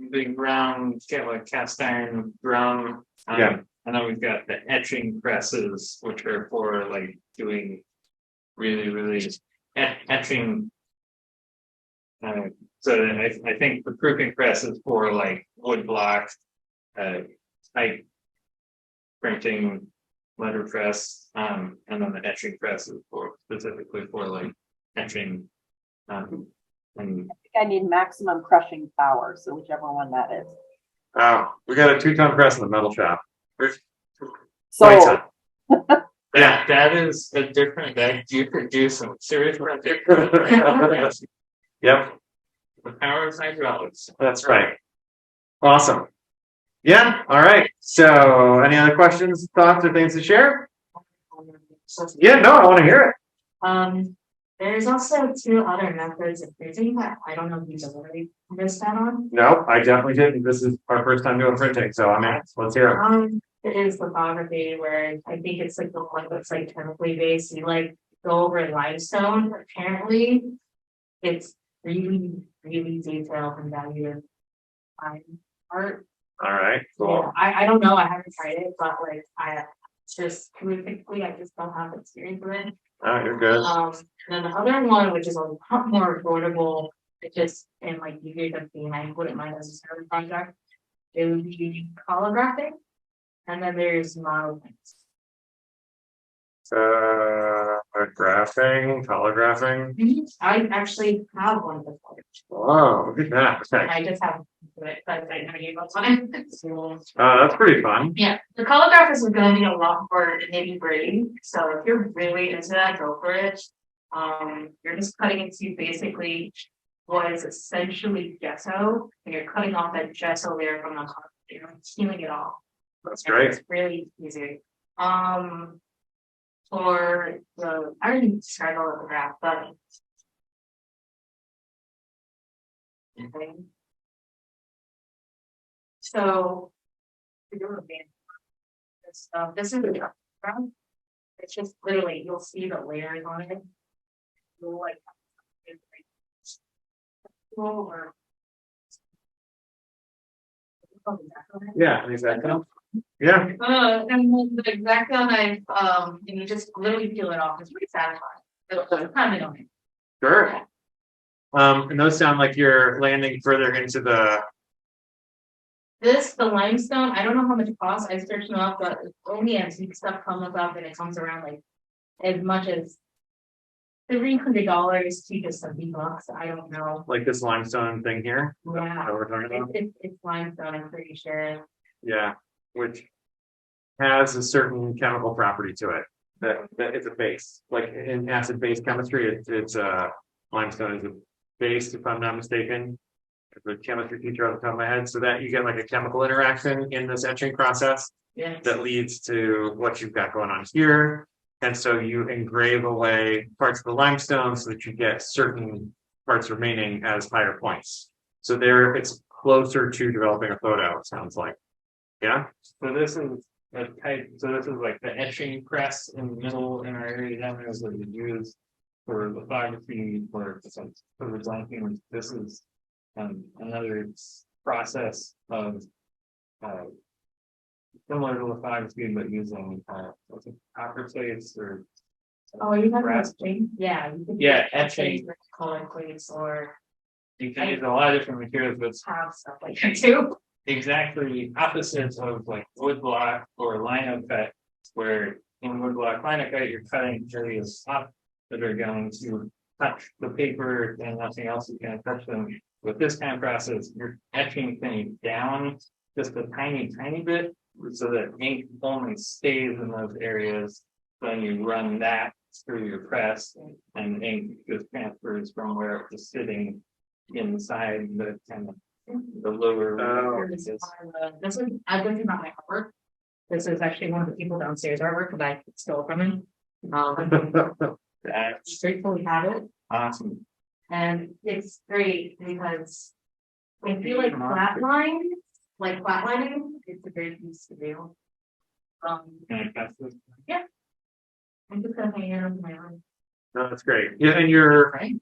big brown, like cast iron drum. Yeah. And then we've got the etching presses, which are for like doing really etching. So I think the proofing press is for like wood block, type printing, letterpress, and then the etching press is for specifically for like etching. And I think I need maximum crushing power, so whichever one that is. Oh, we got a 2-ton press in the metal shop. So yeah, that is a different. That you could do some serious work. Yep, The power of hydraulics. that's right. Awesome. Yeah, all right. So any other questions, thoughts, or things to share? Yeah, no, I want to hear it. There's also two other methods of printing that I don't know if you've already missed out on. No, I definitely didn't. This is our first time doing printing, so I mean, let's hear it. It is lithography where I think it's like the one that's like chemically based. You like go over limestone. Apparently, it's really, really detailed and valued fine art. All right, Yeah, cool. I don't know. I haven't tried it, but like I just typically I just don't have experience with it. Oh, you're good. And then the other one, which is a lot more affordable, it just and like easier to see, and I wouldn't mind as a service project. It would be holographing, and then there's model prints. Graphing, holographing. I actually have one of those. Oh, look at that. Okay. I just haven't put it, but I know you both on it. So, That's pretty fun. yeah, the colograph is going to be a lot more nitty gritty. So if you're really into that, go for it. You're just cutting into basically what is essentially gesso, and you're cutting off that gesso layer from the top. You're peeling it off. That's And great. it's really easy. For the I already described all of the graph, but okay. So this is the background. It's just literally you'll see the layers on it. You'll like or Yeah, exactly. Yeah, and then the exacto knife, and you just literally peel it off. It's pretty satisfying. It's kind of annoying. sure. And those sound like you're landing further into the. The limestone, I don't know how much it costs. I searched them up, but only antique stuff comes up and it comes around like as much as $300 to just $70. I don't know. Like this limestone thing here. Is that Yeah, what we're talking about? it's limestone, I'm pretty sure. Yeah, which has a certain chemical property to it. That it's a base. Like in acid-base chemistry, it's limestone is a base, if I'm not mistaken. The chemistry teacher off the top of my head, so that you get like a chemical interaction in this etching process Yeah. that leads to what you've got going on here. And so you engrave away parts of the limestone so that you get certain parts remaining as higher points. So there it's closer to developing a photo, it sounds like. Yeah. So this is a type, so this is like the etching press in the middle in our area down there is what we use for lithography or for the blanking. This is another process of similar to lithography, but using what's it, copper plates or Oh, you have brass. etching? Yeah. You can Yeah, use etching. color plates or You can use a lot of different materials, but it's have stuff like that too. exactly opposites of like wood block or lino cut, where in wood block lino cut, you're cutting areas up that are going to touch the paper and nothing else is going to touch them. With this kind of process, you're etching things down just a tiny, tiny bit so that ink only stays in those areas. Then you run that through your press and ink just transfers from where it was sitting inside the kind of the lower. This is I've been through my artwork. This is actually one of the people downstairs artwork that I stole from him. That's Gratefully have it. awesome. And it's great because I feel like flatlining, it's a great piece to do. Can I pass this? I'm just gonna hang it on my room. No, that's great. Yeah, and you're Right?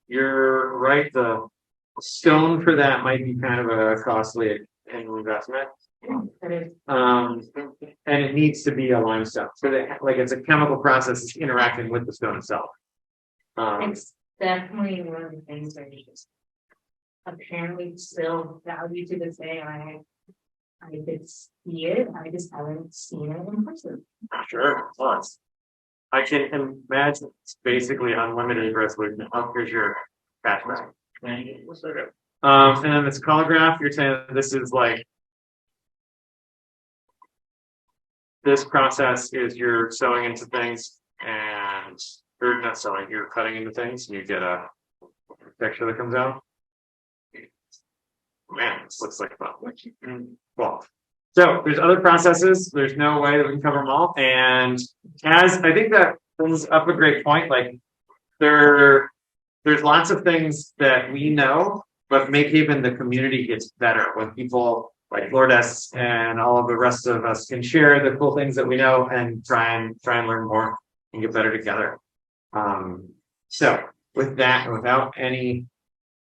right. The stone for that might be kind of a costly investment. It is. And it needs to be a limestone. So that like it's a chemical process that's interacting with the stone itself. It's definitely one of the things that is just apparently still valued to this day. I did see it. I just haven't seen it in person. Sure, plus. I can imagine it's basically unlimited resolution. Oh, here's your cashback. And then this colograph, you're saying that this is like this process is you're sewing into things and or not sewing, you're cutting into things and you get a texture that comes out. Man, this looks like fun. Cool. So there's other processes. There's no way that we can cover them all. And as I think that brings up a great point, like there's lots of things that we know, but MakeHaven, the community gets better when people like Lourdes and all of the rest of us can share the cool things that we know and try and learn more and get better together. So with that, and without any,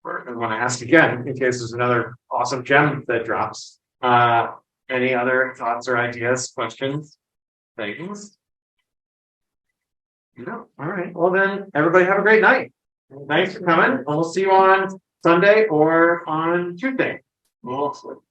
I want to ask again in case there's another awesome gem that drops. Any other thoughts or ideas, questions, things? No. All right. Well then, everybody have a great night. Thanks for coming. And we'll see you on Sunday or on Tuesday. Well,